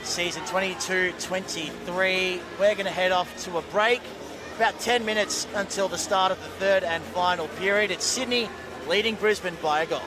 Speaker 1: season 22-23. We're going to head off to a break. About 10 minutes until the start of the third and final period. It's Sydney leading Brisbane by a goal.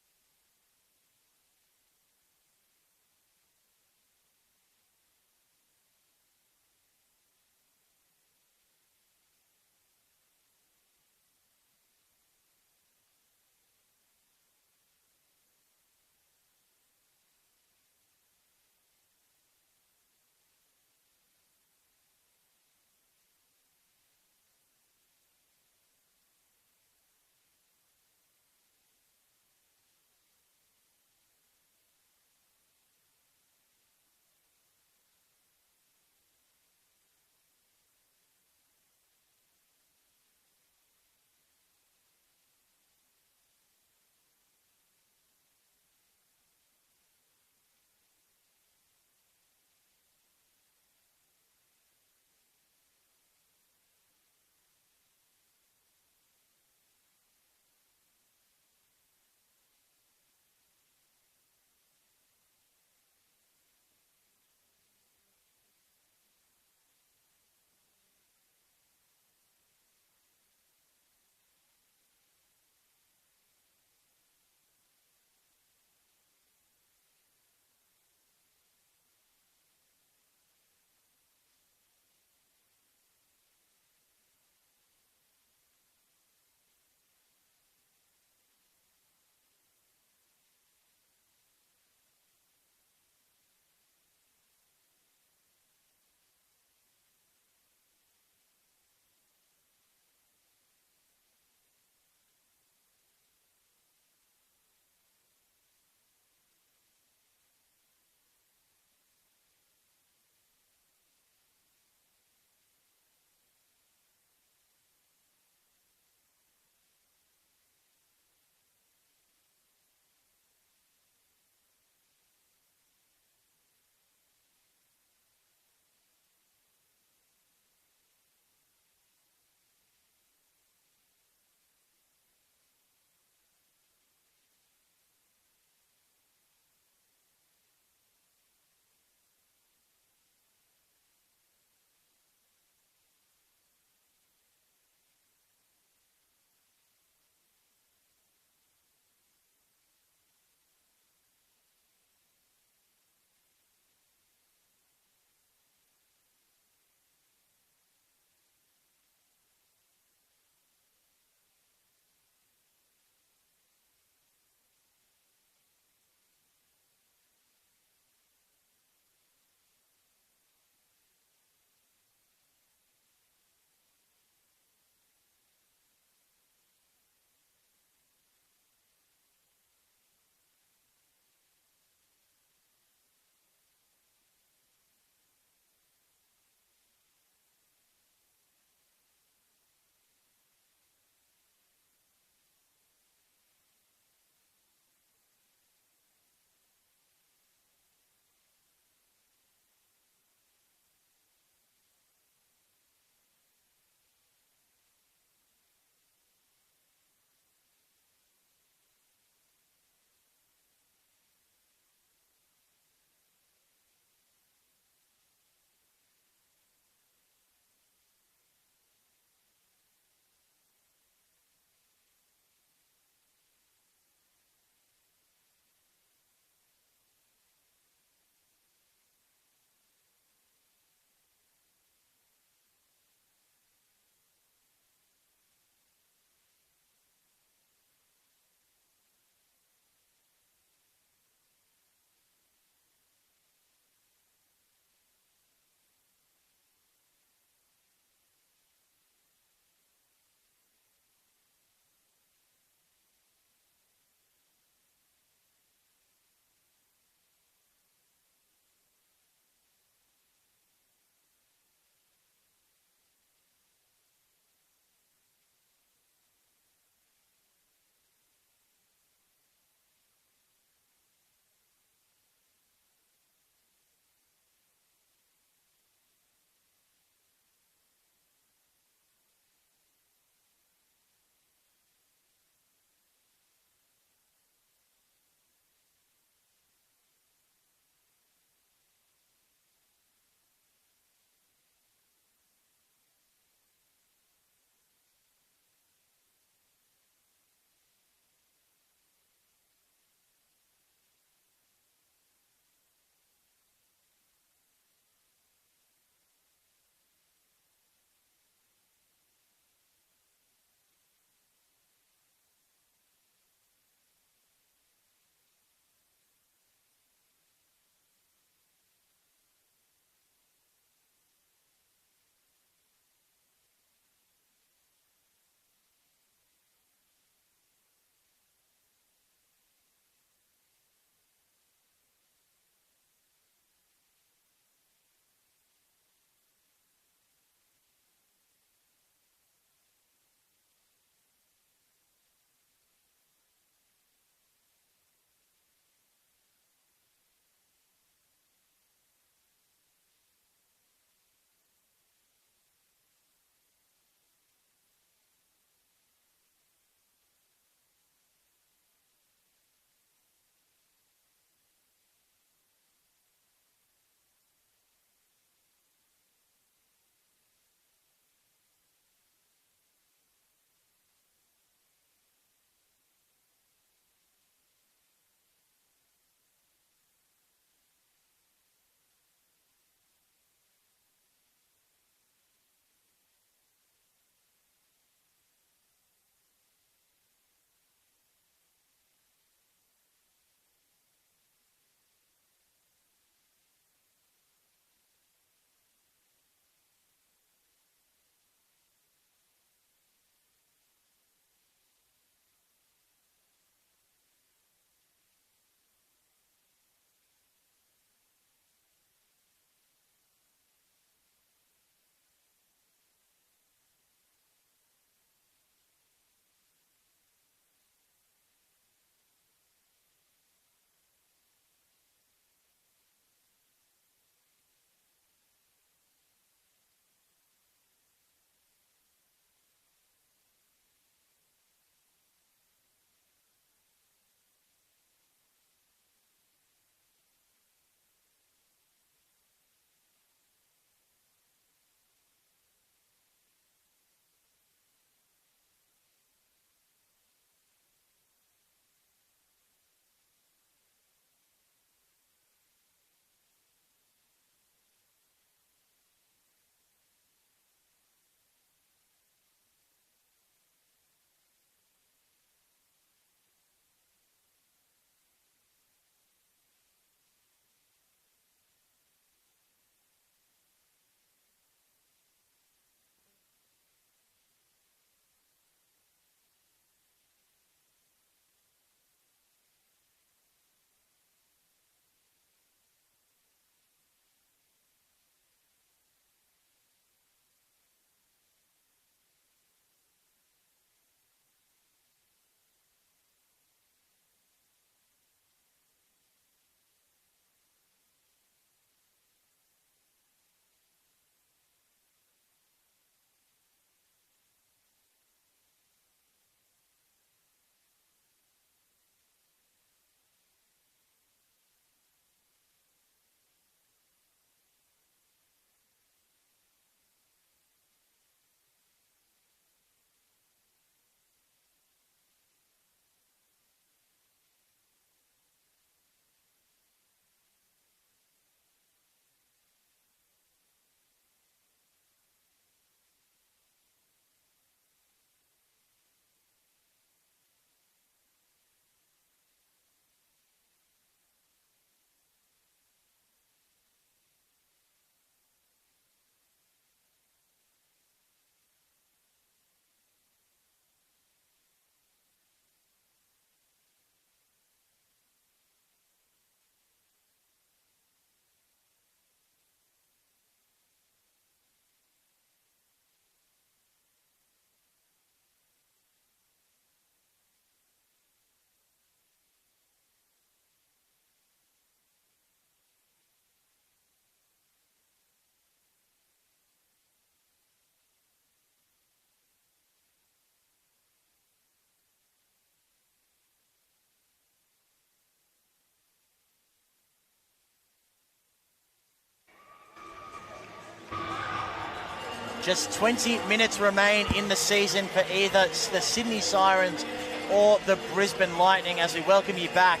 Speaker 1: Just 20 minutes remain in the season for either the Sydney Sirens or the Brisbane Lightning as we welcome you back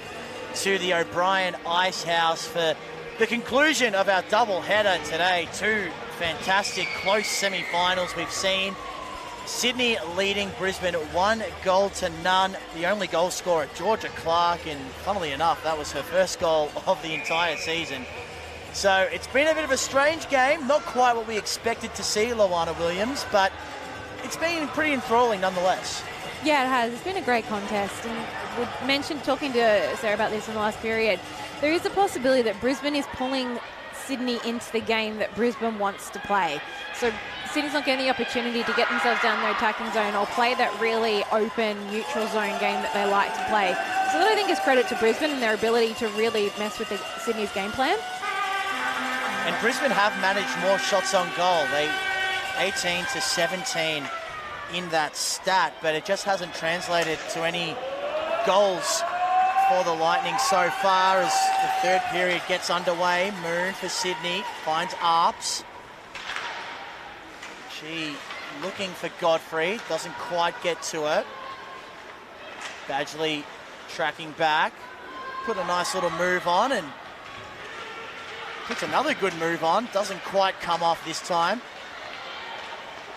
Speaker 1: to the O'Brien Ice House for the conclusion of our double header today. Two fantastic close semi-finals we've seen. Sydney leading Brisbane 1-0. The only goal scorer, Georgia Clark, and funnily enough, that was her first goal of the entire season. So it's been a bit of a strange game, not quite what we expected to see, Luana Williams, but it's been pretty enthralling nonetheless.
Speaker 3: Yeah, it has. It's been a great contest. And we mentioned, talking to Sarah about this in the last period, there is a possibility that Brisbane is pulling Sydney into the game that Brisbane wants to play. So Sydney's not getting the opportunity to get themselves down their attacking zone or play that really open, neutral zone game that they like to play. So that I think is credit to Brisbane and their ability to really mess with Sydney's game plan.
Speaker 1: And Brisbane have managed more shots on goal. They 18 to 17 in that stat, but it just hasn't translated to any goals for the Lightning so far as the third period gets underway. Moon for Sydney, finds Arps. She looking for Godfrey, doesn't quite get to her. Badgley tracking back, put a nice little move on and puts another good move on, doesn't quite come off this time.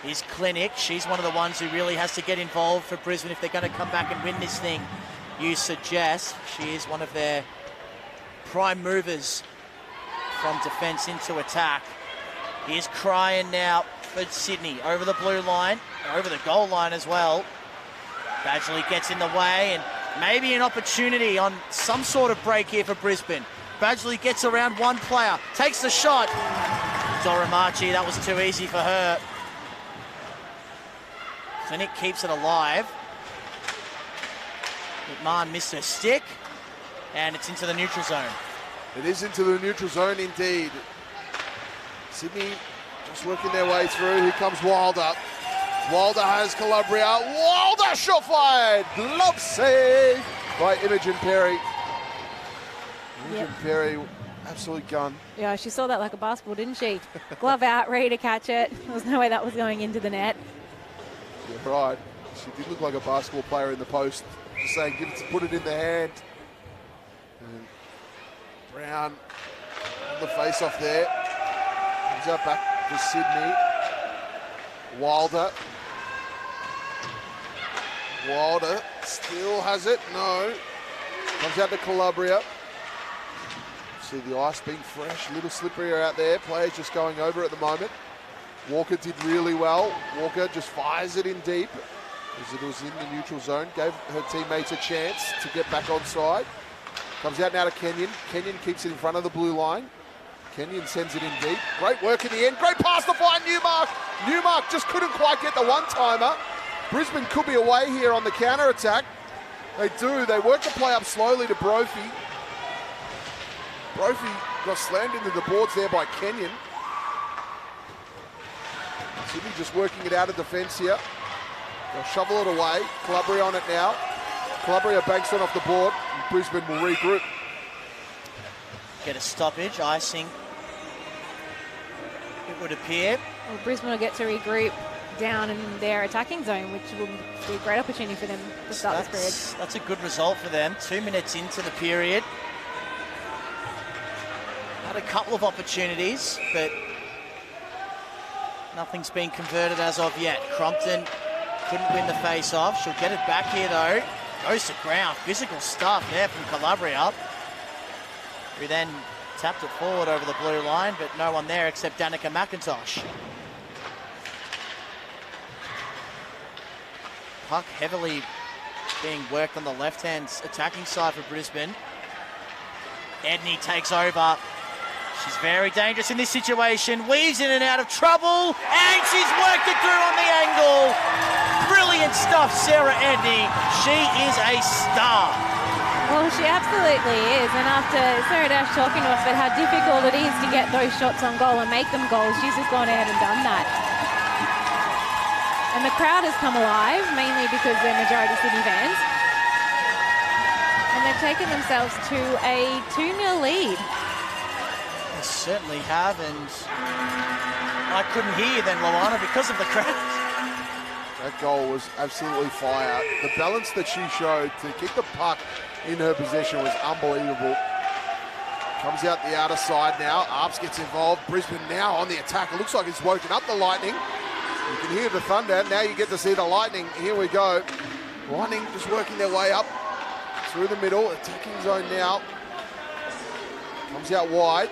Speaker 1: Here's Clinic, she's one of the ones who really has to get involved for Brisbane if they're going to come back and win this thing, you suggest. She is one of their prime movers from defence into attack. Here's Cryan now for Sydney, over the blue line, over the goal line as well. Badgley gets in the way and maybe an opportunity on some sort of break here for Brisbane. Badgley gets around one player, takes the shot. Doromachi, that was too easy for her. Clinic keeps it alive. McMahon missed her stick, and it's into the neutral zone.
Speaker 2: It is into the neutral zone indeed. Sydney just working their way through. Here comes Wilder. Wilder has Calabria. Wilder shot fired. Glove save by Imogen Perry. Imogen Perry, absolute gun.
Speaker 3: Yeah, she saw that like a basketball, didn't she? Glove out, ready to catch it. There was no way that was going into the net.
Speaker 2: You're right. She did look like a basketball player in the post. Just saying, put it in the hand. And Brown on the face-off there. Comes out back to Sydney. Wilder. Wilder still has it. No. Comes out to Calabria. See the ice being fresh, a little slipperier out there. Players just going over at the moment. Walker did really well. Walker just fires it in deep as it was in the neutral zone. Gave her teammates a chance to get back onside. Comes out now to Kenyon. Kenyon keeps it in front of the blue line. Kenyon sends it in deep. Great work in the end. Great pass to find Newmark. Newmark just couldn't quite get the one-timer. Brisbane could be away here on the counter-attack. They do. They work the play up slowly to Brophy. Brophy got slammed into the boards there by Kenyon. Sydney just working it out of defence here. They'll shovel it away. Calabria on it now. Calabria banks one off the board. And Brisbane will regroup.
Speaker 1: Get a stoppage, icing, it would appear.
Speaker 3: Well, Brisbane will get to regroup down in their attacking zone, which will be a great opportunity for them to start this period.
Speaker 1: That's a good result for them. 2 minutes into the period. Had a couple of opportunities, but nothing's been converted as of yet. Crompton couldn't win the face-off. She'll get it back here, though. Goes to ground. Physical stuff there from Calabria, who then tapped it forward over the blue line, but no one there except Danica McIntosh. Puck heavily being worked on the left-hand attacking side for Brisbane. Edney takes over. She's very dangerous in this situation. Weaves in and out of trouble, and she's worked it through on the angle. Brilliant stuff, Sarah Edney. She is a star.
Speaker 3: Well, she absolutely is. And after Sarah Dash talking to us about how difficult it is to get those shots on goal and make them goals, she's just gone ahead and done that. And the crowd has come alive, mainly because they're majority Sydney fans. And they've taken themselves to a 2-0 lead.
Speaker 1: They certainly have, and I couldn't hear you then, Luana, because of the crowd.
Speaker 2: That goal was absolutely fire. The balance that she showed to kick the puck in her possession was unbelievable. Comes out the outer side now. Arps gets involved. Brisbane now on the attack. It looks like it's woken up the Lightning. You can hear the thunder. Now you get to see the Lightning. Here we go. Lightning just working their way up through the middle. Attacking zone now. Comes out wide.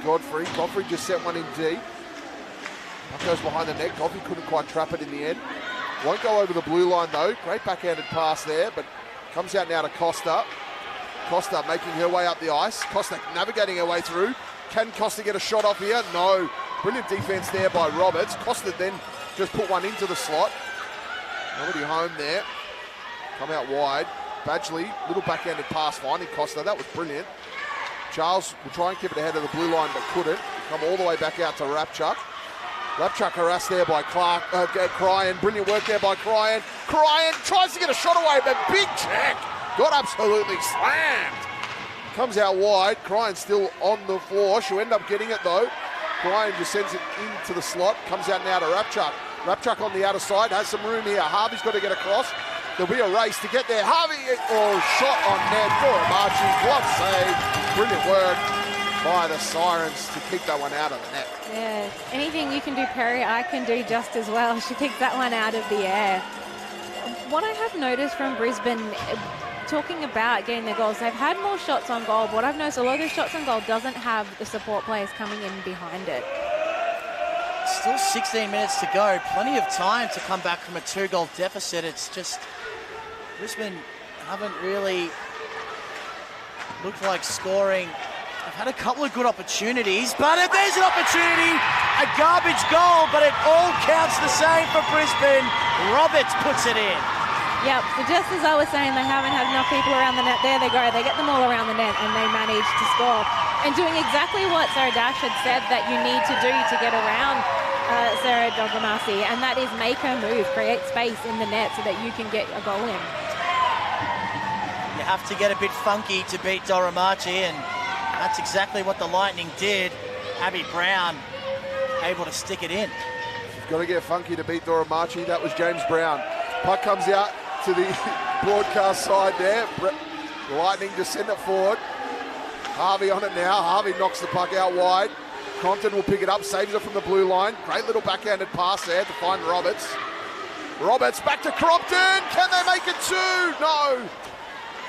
Speaker 2: Godfrey. Godfrey just set one in deep. Puck goes behind the net. Godfrey couldn't quite trap it in the end. Won't go over the blue line though. Great backhanded pass there, but comes out now to Costa. Costa making her way up the ice. Costa navigating her way through. Can Costa get a shot off here? No. Brilliant defense there by Roberts. Costa then just put one into the slot. Nobody home there. Come out wide. Badgley, little backhanded pass finding Costa. That was brilliant. Charles will try and keep it ahead of the blue line, but couldn't. Come all the way back out to Rapchuk. Rapchuk harassed there by Cryan. Brilliant work there by Cryan. Cryan tries to get a shot away, but big check. Got absolutely slammed. Comes out wide. Cryan still on the floor. She'll end up getting it though. Cryan just sends it into the slot. Comes out now to Rapchuk. Rapchuk on the outer side. Has some room here. Harvey's got to get across. There'll be a race to get there. Harvey, shot on net. Doromachi, what save. Brilliant work by the Sirens to keep that one out of the net.
Speaker 3: Yeah, anything you can do, Perry, I can do just as well. She kicked that one out of the air. What I have noticed from Brisbane, talking about getting their goals, they've had more shots on goal, but what I've noticed, a lot of the shots on goal doesn't have the support players coming in behind it.
Speaker 1: Still 16 minutes to go. Plenty of time to come back from a 2-goal deficit. It's just Brisbane haven't really looked like scoring. They've had a couple of good opportunities, but if there's an opportunity, a garbage goal, but it all counts the same for Brisbane. Roberts puts it in.
Speaker 3: Yep, so just as I was saying, they haven't had enough people around the net. There they go. They get them all around the net and they manage to score. And doing exactly what Sarah Dash had said that you need to do to get around Sarah Dogramasi, and that is make her move, create space in the net so that you can get a goal in.
Speaker 1: You have to get a bit funky to beat Doromachi, and that's exactly what the Lightning did. Abby Brown able to stick it in.
Speaker 2: You've got to get funky to beat Doromachi. That was James Brown. Puck comes out to the broadcast side there. The Lightning just send it forward. Harvey on it now. Harvey knocks the puck out wide. Crompton will pick it up, saves it from the blue line. Great little backhanded pass there to find Roberts. Roberts back to Crompton. Can they make it two? No.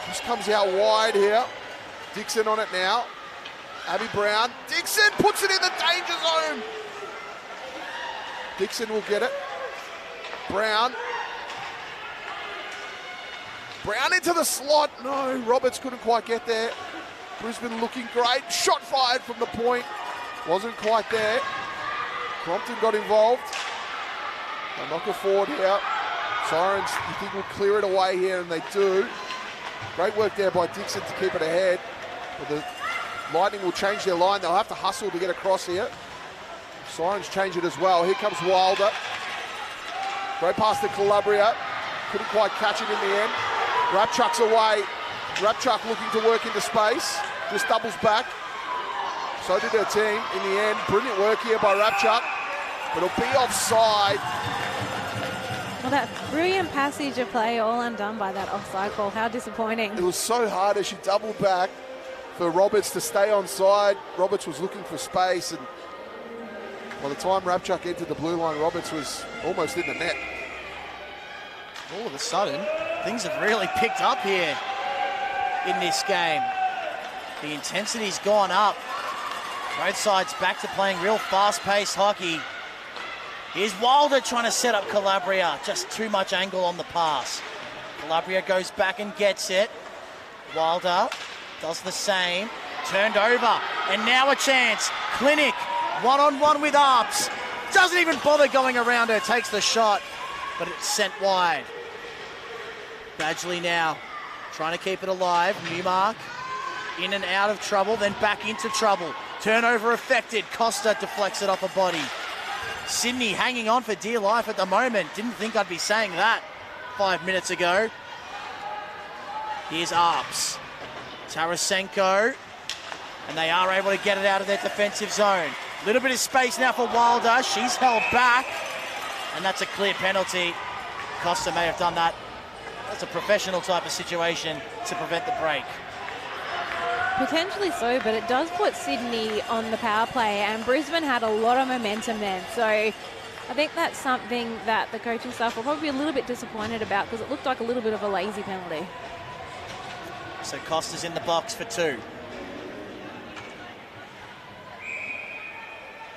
Speaker 2: Just comes out wide here. Dixon on it now. Abby Brown. Dixon puts it in the danger zone. Dixon will get it. Brown. Brown into the slot. No, Roberts couldn't quite get there. Brisbane looking great. Shot fired from the point. Wasn't quite there. Crompton got involved. They'll knock it forward here. Sirens, you think, will clear it away here, and they do. Great work there by Dixon to keep it ahead. But the Lightning will change their line. They'll have to hustle to get across here. Sirens change it as well. Here comes Wilder. Great pass to Calabria. Couldn't quite catch it in the end. Rapchuk's away. Rapchuk looking to work into space. Just doubles back. So did her team in the end. Brilliant work here by Rapchuk. But it'll be offside.
Speaker 3: Well, that brilliant passage of play all undone by that offside call. How disappointing.
Speaker 2: It was so hard as she doubled back for Roberts to stay onside. Roberts was looking for space, and by the time Rapchuk entered the blue line, Roberts was almost in the net.
Speaker 1: All of a sudden, things have really picked up here in this game. The intensity's gone up. Both sides back to playing real fast-paced hockey. Here's Wilder trying to set up Calabria. Just too much angle on the pass. Calabria goes back and gets it. Wilder does the same. Turned over. And now a chance. Clinic. One-on-one with Arps. Doesn't even bother going around her. Takes the shot. But it's sent wide. Badgley now trying to keep it alive. Newmark in and out of trouble. Then back into trouble. Turnover affected. Costa deflects it off a body. Sydney hanging on for dear life at the moment. Didn't think I'd be saying that 5 minutes ago. Here's Arps. Tarasenko. And they are able to get it out of their defensive zone. Little bit of space now for Wilder. She's held back, and that's a clear penalty. Costa may have done that. That's a professional type of situation to prevent the break.
Speaker 3: Potentially so, but it does put Sydney on the power play, and Brisbane had a lot of momentum then. So I think that's something that the coaching staff will probably be a little bit disappointed about, because it looked like a little bit of a lazy penalty.
Speaker 1: So Costa's in the box for 2.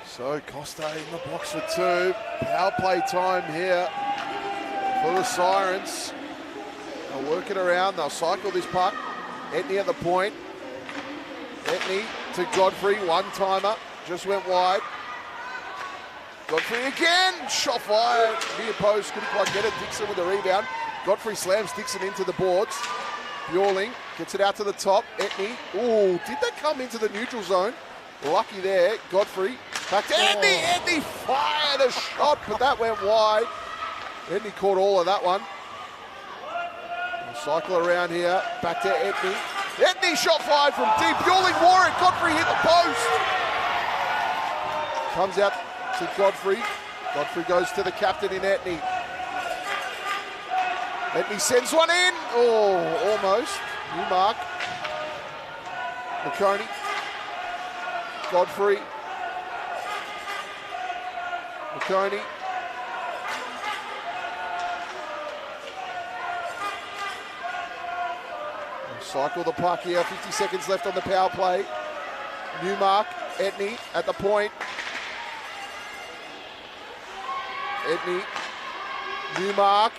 Speaker 2: So Costa in the box for 2. Power play time here for the Sirens. They'll work it around. They'll cycle this puck. Etney at the point. Etney to Godfrey. One-timer. Just went wide. Godfrey again. Shot fired. Near post. Couldn't quite get it. Dixon with the rebound. Godfrey slams Dixon into the boards. Bjorling gets it out to the top. Etney. Ooh, did that come into the neutral zone? Lucky there. Godfrey. Back to Edney. Edney fired a shot, but that went wide. Edney caught all of that one. We'll cycle around here. Back to Edney. Edney shot fired from deep. Bjorling wore it. Godfrey hit the post. Comes out to Godfrey. Godfrey goes to the captain in Etney. Etney sends one in. Oh, almost. New mark. McConey. Godfrey. McConey. Cycle the puck here. 50 seconds left on the power play. Newmark. Etney at the point. Etney. Newmark.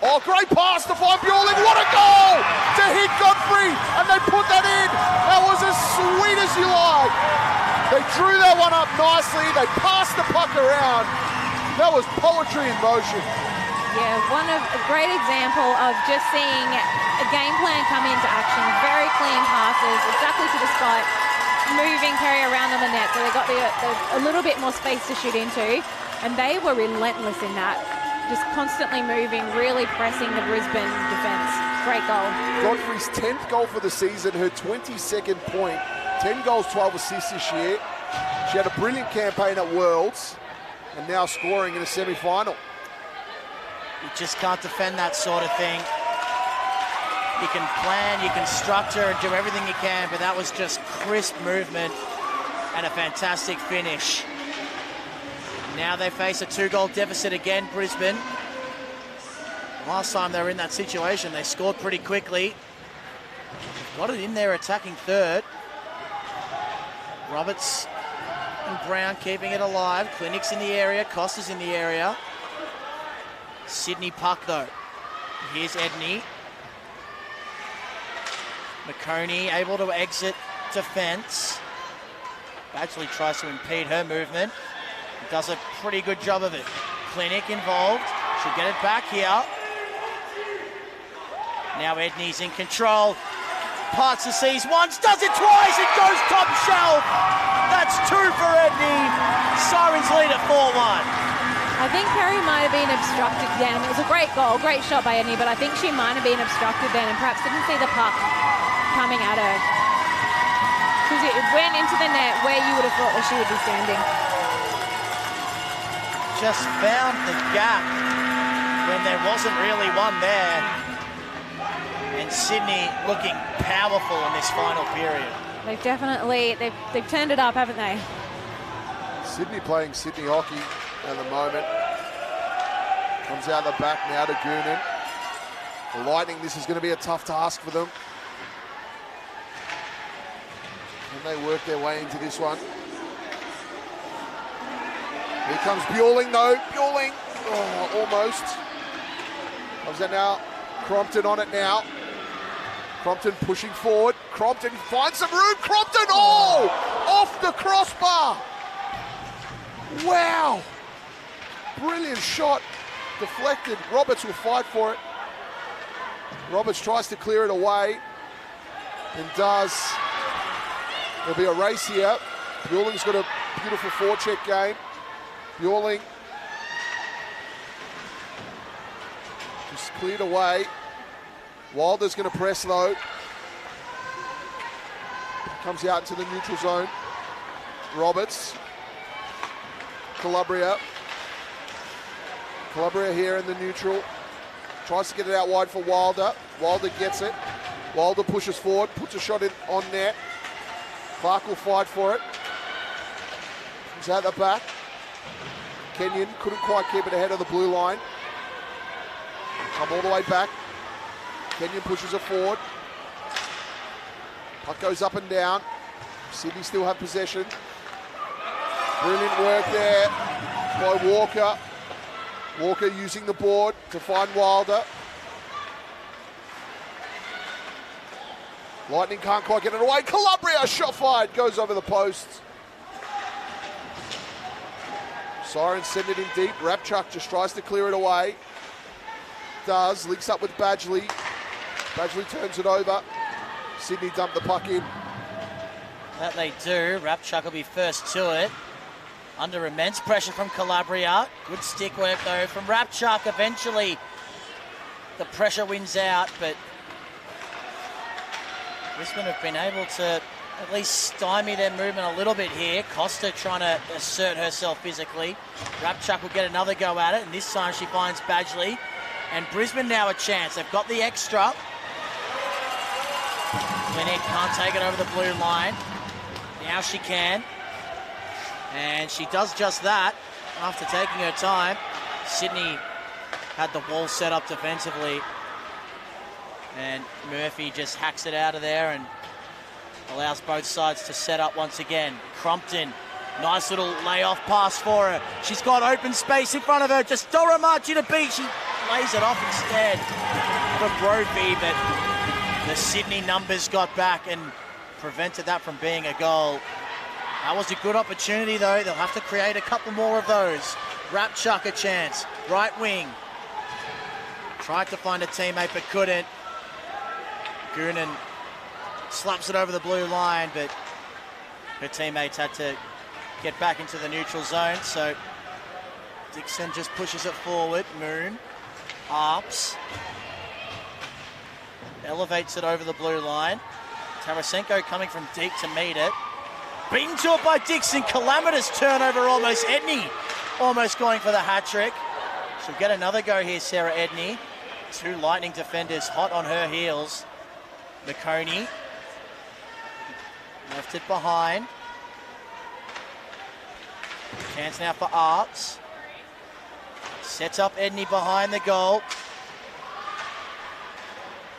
Speaker 2: Oh, great pass to find Bjorling. What a goal to hit Godfrey. And they put that in. That was as sweet as you like. They drew that one up nicely. They passed the puck around. That was poetry in motion.
Speaker 3: Yeah, a great example of just seeing a game plan come into action. Very clean passes, exactly to the spot, moving, carry around on the net. So they got a little bit more space to shoot into, and they were relentless in that. Just constantly moving, really pressing the Brisbane defence. Great goal.
Speaker 2: Godfrey's 10th goal for the season, her 22nd point. 10 goals, 12 assists this year. She had a brilliant campaign at Worlds, and now scoring in a semi-final.
Speaker 1: You just can't defend that sort of thing. You can plan, you can structure and do everything you can, but that was just crisp movement and a fantastic finish. Now they face a 2-goal deficit again, Brisbane. Last time they were in that situation, they scored pretty quickly. Got it in there attacking third. Roberts and Brown keeping it alive. Clinic's in the area, Costa's in the area. Sydney puck though. Here's Edney. McConey able to exit defence. Actually tries to impede her movement. Does a pretty good job of it. Clinic involved. She'll get it back here. Now Edney's in control. Parts the seas once, does it twice, it goes top shelf. That's 2 for Edney. Sirens lead at 4-1.
Speaker 3: I think Perry might have been obstructed then. It was a great goal, great shot by Edney, but I think she might have been obstructed then and perhaps didn't see the puck coming at her. Because it went into the net where you would have thought that she would be standing.
Speaker 1: Just found the gap when there wasn't really one there. And Sydney looking powerful in this final period.
Speaker 3: They've definitely, they've turned it up, haven't they?
Speaker 2: Sydney playing Sydney hockey at the moment. Comes out the back now to Goonan. The Lightning, this is going to be a tough task for them. Can they work their way into this one? Here comes Bjorling though. Bjorling, oh, almost. Comes out now. Crompton on it now. Crompton pushing forward. Crompton finds some room. Crompton, off the crossbar. Wow. Brilliant shot. Deflected. Roberts will fight for it. Roberts tries to clear it away and does. There'll be a race here. Bjorling's got a beautiful forecheck game. Bjorling just cleared away. Wilder's going to press though. Comes out into the neutral zone. Roberts. Calabria. Calabria here in the neutral. Tries to get it out wide for Wilder. Wilder gets it. Wilder pushes forward, puts a shot in on net. Clark will fight for it. Comes out the back. Kenyon couldn't quite keep it ahead of the blue line. Come all the way back. Kenyon pushes it forward. Puck goes up and down. Sydney still have possession. Brilliant work there by Walker. Walker using the board to find Wilder. Lightning can't quite get it away. Calabria, shot fired, goes over the posts. Sirens send it in deep. Rapchuk just tries to clear it away. Does, links up with Badgley. Badgley turns it over. Sydney dump the puck in.
Speaker 1: That they do. Rapchuk will be first to it. Under immense pressure from Calabria. Good stick work though from Rapchuk. Eventually the pressure wins out, but Brisbane have been able to at least stymie their movement a little bit here. Costa trying to assert herself physically. Rapchuk will get another go at it, and this time she finds Badgley. And Brisbane now a chance. They've got the extra. Clinic can't take it over the blue line. Now she can. And she does just that after taking her time. Sydney had the wall set up defensively. And Murphy just hacks it out of there and allows both sides to set up once again. Crumpton, nice little layoff pass for her. She's got open space in front of her. Just Dora Marchi to beat. She lays it off instead for Brophy, but the Sydney numbers got back and prevented that from being a goal. That was a good opportunity though. They'll have to create a couple more of those. Rapchuk a chance. Right wing. Tried to find a teammate but couldn't. Goonan slaps it over the blue line, but her teammates had to get back into the neutral zone, so Dixon just pushes it forward. Moon, Arps, elevates it over the blue line. Tarasenko coming from deep to meet it. Beaten to it by Dixon. Calamitous turnover almost. Edney almost going for the hat-trick. She'll get another go here, Sarah Edney. Two Lightning defenders hot on her heels. McConey left it behind. Chance now for Arps. Sets up Edney behind the goal.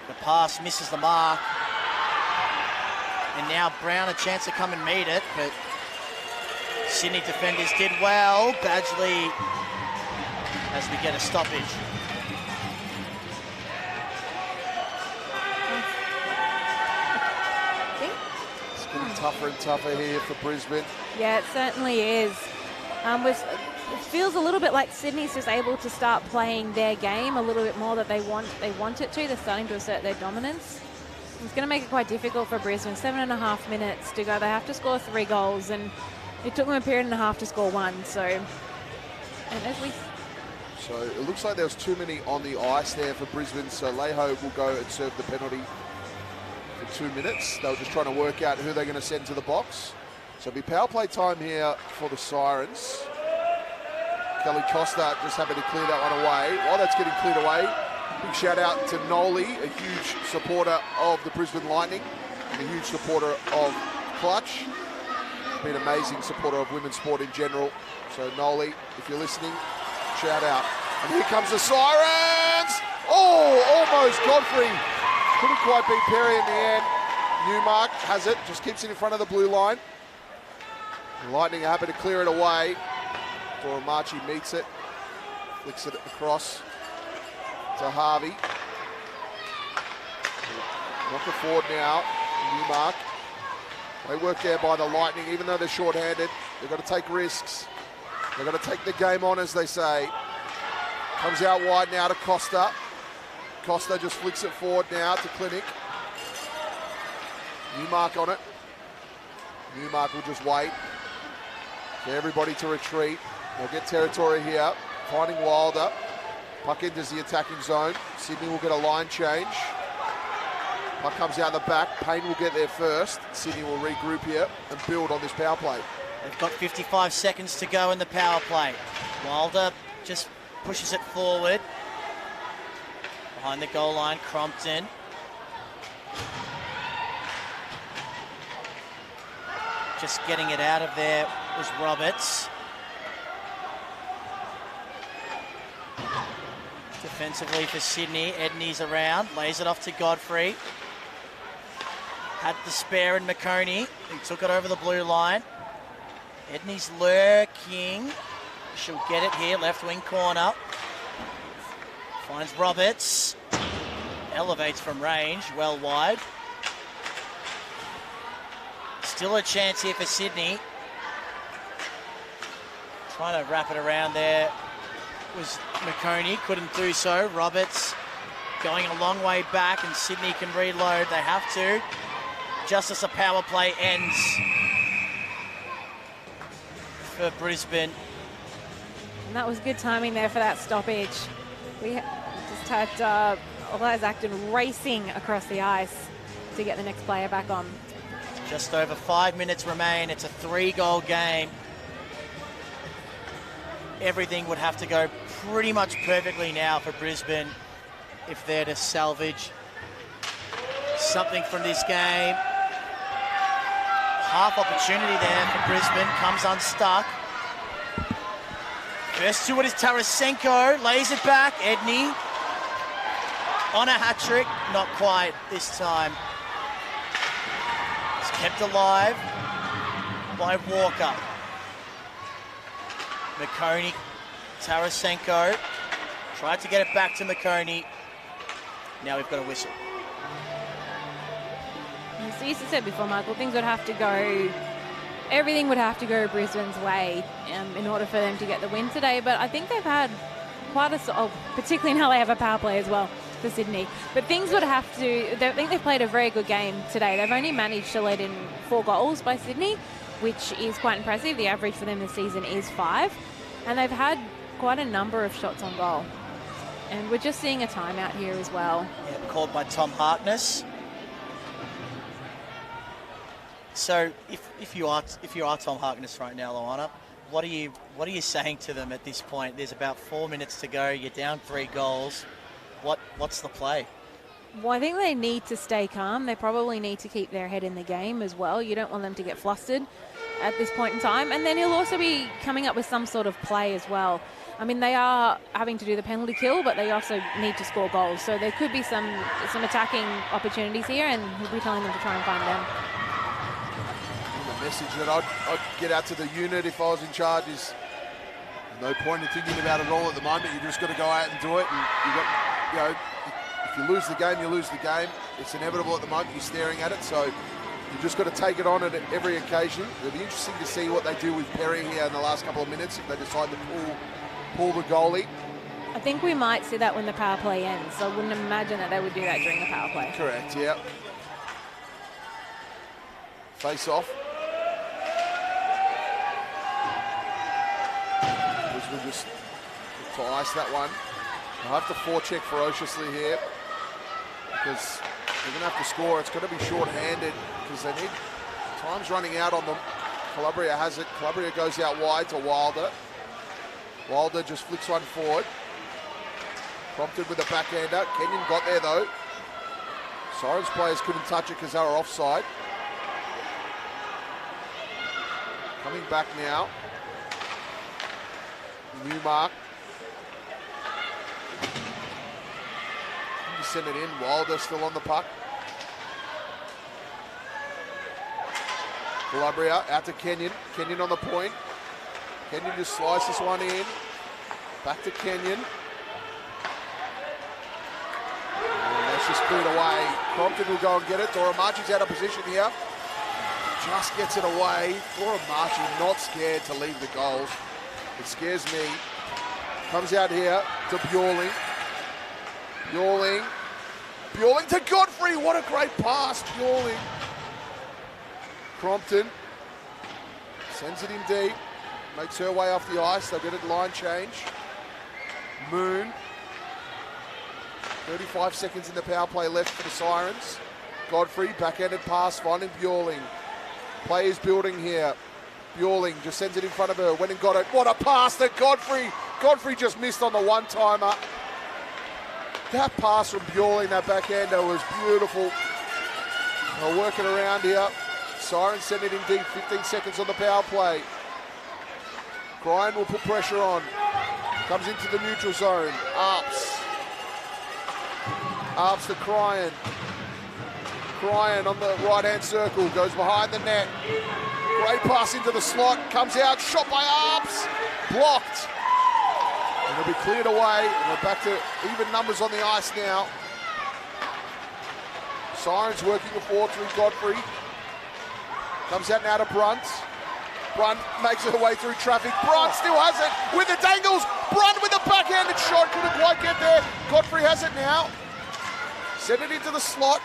Speaker 1: The pass misses the mark. And now Brown a chance to come and meet it, but Sydney defenders did well. Badgley as we get a stoppage.
Speaker 2: It's getting tougher and tougher here for Brisbane.
Speaker 3: Yeah, it certainly is. It feels a little bit like Sydney's just able to start playing their game a little bit more that they want it to. They're starting to assert their dominance. It's going to make it quite difficult for Brisbane. 7.5 minutes to go. They have to score 3 goals, and it took them a period and a half to score 1. So
Speaker 2: it looks like there was too many on the ice there for Brisbane. So Leho will go and serve the penalty for 2 minutes. They were just trying to work out who they're going to send to the box. So it'll be power play time here for the Sirens. Kelly Costa just happy to clear that one away. While that's getting cleared away, big shout out to Noli, a huge supporter of the Brisbane Lightning and a huge supporter of Clutch. Been an amazing supporter of women's sport in general. So Noli, if you're listening, shout out. And here comes the Sirens! Oh, almost Godfrey. Couldn't quite beat Perry in the end. Newmark has it, just keeps it in front of the blue line. The Lightning are happy to clear it away. Dora Marchi meets it, flicks it across to Harvey. Knock it forward now, Newmark. They work there by the Lightning, even though they're short-handed. They've got to take risks. They've got to take the game on, as they say. Comes out wide now to Costa. Costa just flicks it forward now to Clinic. Newmark on it. Newmark will just wait. Get everybody to retreat. They'll get territory here. Finding Wilder. Puck enters the attacking zone. Sydney will get a line change. Puck comes out the back. Payne will get there first. Sydney will regroup here and build on this power play.
Speaker 1: They've got 55 seconds to go in the power play. Wilder just pushes it forward. Behind the goal line, Crompton. Just getting it out of there was Roberts. Defensively for Sydney, Edney's around, lays it off to Godfrey. Had the spare in McConey, who took it over the blue line. Edney's lurking. She'll get it here, left wing corner. Finds Roberts. Elevates from range, well wide. Still a chance here for Sydney. Trying to wrap it around there was McConey, couldn't do so. Roberts going a long way back and Sydney can reload. They have to. Just as the power play ends for Brisbane.
Speaker 3: And that was good timing there for that stoppage. We just had Elias Acton racing across the ice to get the next player back on.
Speaker 1: Just over 5 minutes remain. It's a 3-goal game. Everything would have to go pretty much perfectly now for Brisbane if they're to salvage something from this game. Half opportunity there for Brisbane, comes unstuck. First to it is Tarasenko, lays it back, Edney on a hat-trick, not quite this time. It's kept alive by Walker. McConey, Tarasenko, tried to get it back to McConey. Now we've got a whistle.
Speaker 3: As you said before, Michael, things would have to go, everything would have to go Brisbane's way in order for them to get the win today. But I think they've had quite a, particularly now they have a power play as well for Sydney. But things would have to, I think they've played a very good game today. They've only managed to let in 4 goals by Sydney, which is quite impressive. The average for them this season is 5. And they've had quite a number of shots on goal. And we're just seeing a timeout here as well.
Speaker 1: Yeah, called by Tom Harkness. So if you are Tom Harkness right now, Luana, what are you saying to them at this point? There's about 4 minutes to go. You're down 3 goals. What's the play?
Speaker 3: Well, I think they need to stay calm. They probably need to keep their head in the game as well. You don't want them to get flustered at this point in time. And then he'll also be coming up with some sort of play as well. I mean, they are having to do the penalty kill, but they also need to score goals. So there could be some attacking opportunities here, and he'll be telling them to try and find them.
Speaker 2: The message that I'd get out to the unit if I was in charge is no point in thinking about it all at the moment. You just got to go out and do it. And if you lose the game, you lose the game. It's inevitable at the moment. You're staring at it, so you just got to take it on at every occasion. It'll be interesting to see what they do with Perry here in the last couple of minutes if they decide to pull the goalie.
Speaker 3: I think we might see that when the power play ends. So I wouldn't imagine that they would do that during the power play.
Speaker 2: Correct, yeah. Face off. Brisbane just to ice that one. They'll have to forecheck ferociously here because they're going to have to score. It's going to be short-handed because they need time's running out on them. Calabria has it. Calabria goes out wide to Wilder. Wilder just flicks one forward. Prompted with a backhander. Kenyon got there though. Sirens players couldn't touch it because they were offside. Coming back now. Newmark. He sent it in. Wilder still on the puck. Calabria out to Kenyon. Kenyon on the point. Kenyon just slices one in. Back to Kenyon. And that's just cleared away. Crompton will go and get it. Dora Marchie's out of position here. Just gets it away. Dora Marchie not scared to leave the goals. It scares me. Comes out here to Bjorling. Bjorling to Godfrey. What a great pass, Bjorling. Crompton sends it in deep. Makes her way off the ice. They'll get a line change. Moon. 35 seconds in the power play left for the Sirens. Godfrey, backhanded pass, finding Bjorling. Players building here. Buehling just sends it in front of her. Went and got it. What a pass to Godfrey. Godfrey just missed on the one-timer. That pass from Buehling, that backhander, was beautiful. They'll work it around here. Sirens send it in deep, 15 seconds on the power play. Cryan will put pressure on. Comes into the neutral zone. Arps to Cryan. Cryan on the right-hand circle, goes behind the net. Great pass into the slot, comes out, shot by Arps, blocked. And it'll be cleared away, and we're back to even numbers on the ice now. Sirens working a 4-3 Godfrey. Comes out now to Brunt. Brunt makes her way through traffic. Brunt still has it with the dangles. Brunt with the backhanded shot, couldn't quite get there. Godfrey has it now. Send it into the slot.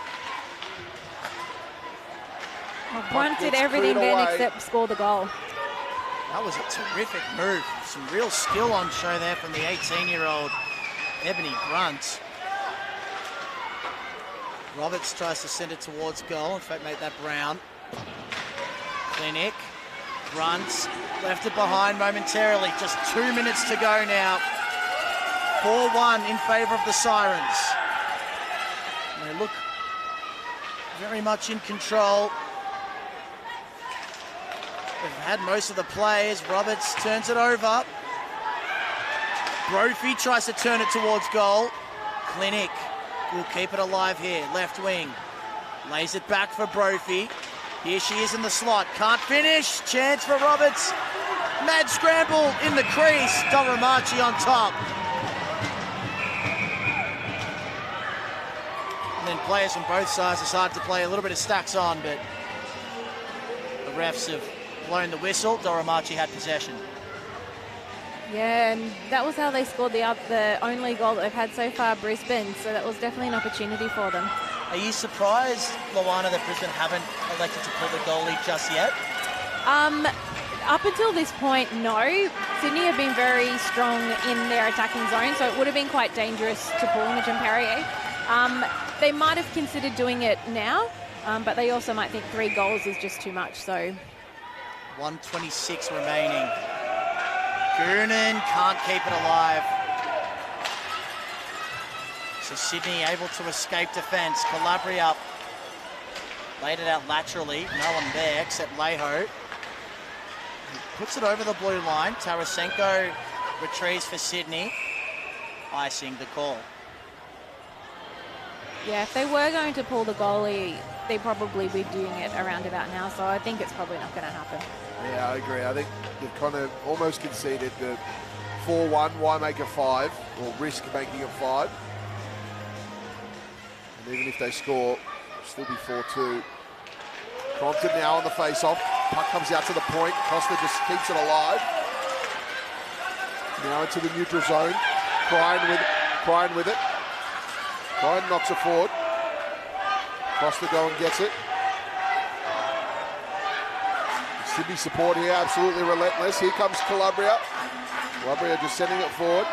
Speaker 3: Well, Brunt did everything then except score the goal.
Speaker 1: That was a terrific move. Some real skill on show there from the 18-year-old Ebony Brunt. Roberts tries to send it towards goal. In fact, make that Brown. Clinic. Brunt left it behind momentarily. Just 2 minutes to go now. 4-1 in favour of the Sirens. And they look very much in control. They've had most of the play as Roberts turns it over. Brophy tries to turn it towards goal. Clinic will keep it alive here. Left wing. Lays it back for Brophy. Here she is in the slot. Can't finish. Chance for Roberts. Mad scramble in the crease. Doramachi on top. And then players from both sides decided to play a little bit of stacks on, but the refs have blown the whistle. Doramachi had possession.
Speaker 3: Yeah, and that was how they scored the only goal that they've had so far, Brisbane. So that was definitely an opportunity for them.
Speaker 1: Are you surprised, Luana, that Brisbane haven't elected to pull the goalie just yet?
Speaker 3: Up until this point, no. Sydney have been very strong in their attacking zone, so it would have been quite dangerous to pull Imogen Perrier. They might have considered doing it now, but they also might think 3 goals is just too much. So
Speaker 1: 1:26 remaining. Goonan can't keep it alive. So Sydney able to escape defence. Calabria laid it out laterally. No one there except Leho. Puts it over the blue line. Tarasenko retrieves for Sydney. Icing the call.
Speaker 3: Yeah, if they were going to pull the goalie, they'd probably be doing it around about now. So I think it's probably not going to happen.
Speaker 2: Yeah, I agree. I think they've kind of almost conceded the 4-1. Why make a 5 or risk making a 5? And even if they score, it'll still be 4-2. Crompton now on the face-off. Puck comes out to the point. Costa just keeps it alive. Now into the neutral zone. Cryan with it. Cryan knocks it forward. Costa go and gets it. Sydney support here, absolutely relentless. Here comes Calabria. Calabria just sending it forward.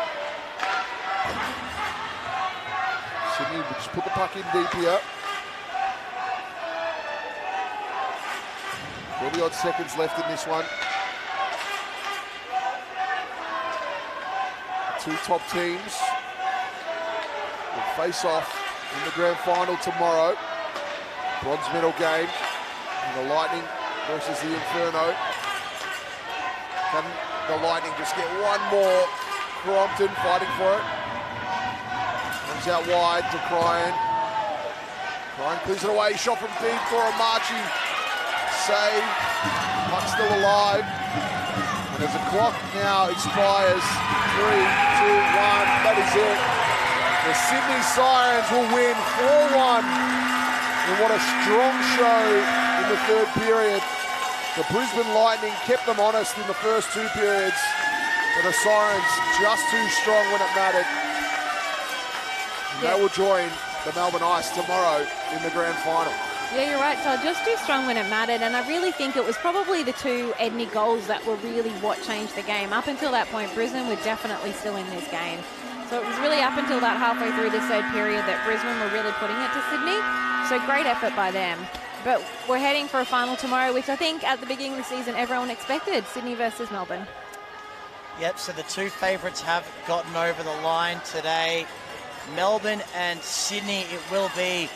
Speaker 2: Sydney will just put the puck in deep here. 40-odd seconds left in this one. The 2 top teams will face off in the grand final tomorrow. Bronze medal game in the Lightning versus the Inferno. Can the Lightning just get one more? Crompton fighting for it. Comes out wide to Cryan. Cryan clears it away. Shot from deep for Amachi. Save. Puck still alive. And as the clock now expires, 3, 2, 1. That is it. The Sydney Sirens will win 4-1. And what a strong show in the 3rd period. The Brisbane Lightning kept them honest in the first 2 periods, but the Sirens just too strong when it mattered. They will join the Melbourne Ice tomorrow in the grand final.
Speaker 3: Yeah, you're right, so just too strong when it mattered, and I really think it was probably the 2 Edney goals that were really what changed the game. Up until that point, Brisbane were definitely still in this game. So it was really up until that halfway through this 3rd period that Brisbane were really putting it to Sydney. So great effort by them. but we're heading for a final tomorrow, which I think at the beginning of the season everyone expected, Sydney versus Melbourne.
Speaker 1: Yep, so the two favourites have gotten over the line today. Melbourne and Sydney, it will be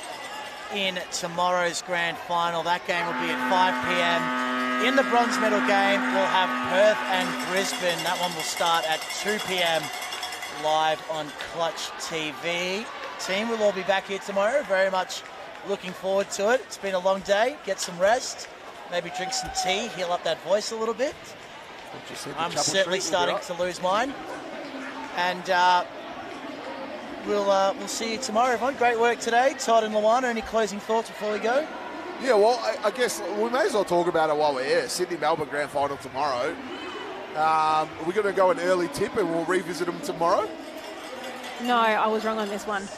Speaker 1: in tomorrow's grand final. That game will be at 5 p.m. In the bronze medal game, we'll have Perth and Brisbane. That one will start at 2 p.m. live on Clutch TV. Team, we'll all be back here tomorrow. Very much looking forward to it. It's been a long day. Get some rest. Maybe drink some tea, heal up that voice a little bit. I'm certainly starting to lose mine. And we'll see you tomorrow, everyone. Great work today. Todd and Luana, any closing thoughts before we go?
Speaker 2: Yeah, well, I guess we may as well talk about it while we're here. Sydney-Melbourne grand final tomorrow. We're going to go an early tip and we'll revisit them tomorrow.
Speaker 3: No, I was wrong on this one.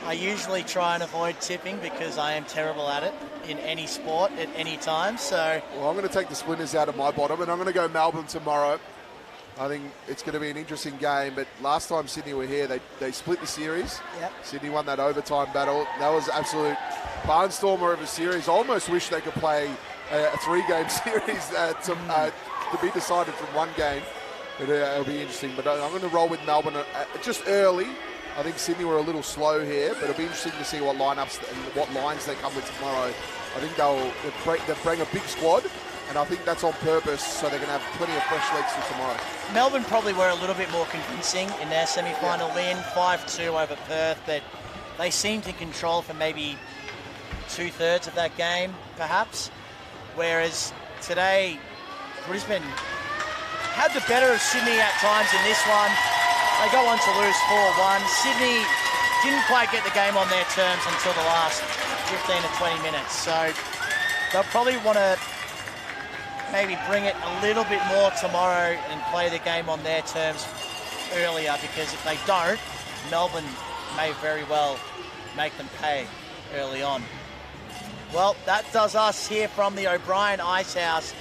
Speaker 1: I usually try and avoid tipping because I am terrible at it in any sport at any time. So,
Speaker 2: well, I'm going to take the splinters out of my bottom and I'm going to go Melbourne tomorrow. I think it's going to be an interesting game, but last time Sydney were here, they split the series.
Speaker 1: Yep.
Speaker 2: Sydney won that overtime battle. That was absolute barnstormer of a series. I almost wish they could play a three-game series to be decided from one game. But it'll be interesting. But I'm going to roll with Melbourne just early. I think Sydney were a little slow here, but it'll be interesting to see what lineups and what lines they come with tomorrow. I think they'll bring a big squad. And I think that's on purpose, so they're going to have plenty of fresh legs for tomorrow.
Speaker 1: Melbourne probably were a little bit more convincing in their semi-final win, 5-2 over Perth, but they seemed in control for maybe 2/3 of that game, perhaps. Whereas today, Brisbane had the better of Sydney at times in this one. They go on to lose 4-1. Sydney didn't quite get the game on their terms until the last 15 to 20 minutes. So they'll probably want to maybe bring it a little bit more tomorrow and play the game on their terms earlier, because if they don't, Melbourne may very well make them pay early on. Well, that does us here from the O'Brien Ice House.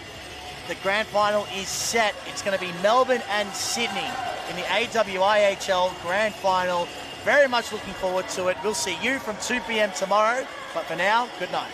Speaker 1: The grand final is set. It's going to be Melbourne and Sydney in the AWIHL grand final. Very much looking forward to it. We'll see you from 2 p.m. tomorrow, but for now, good night.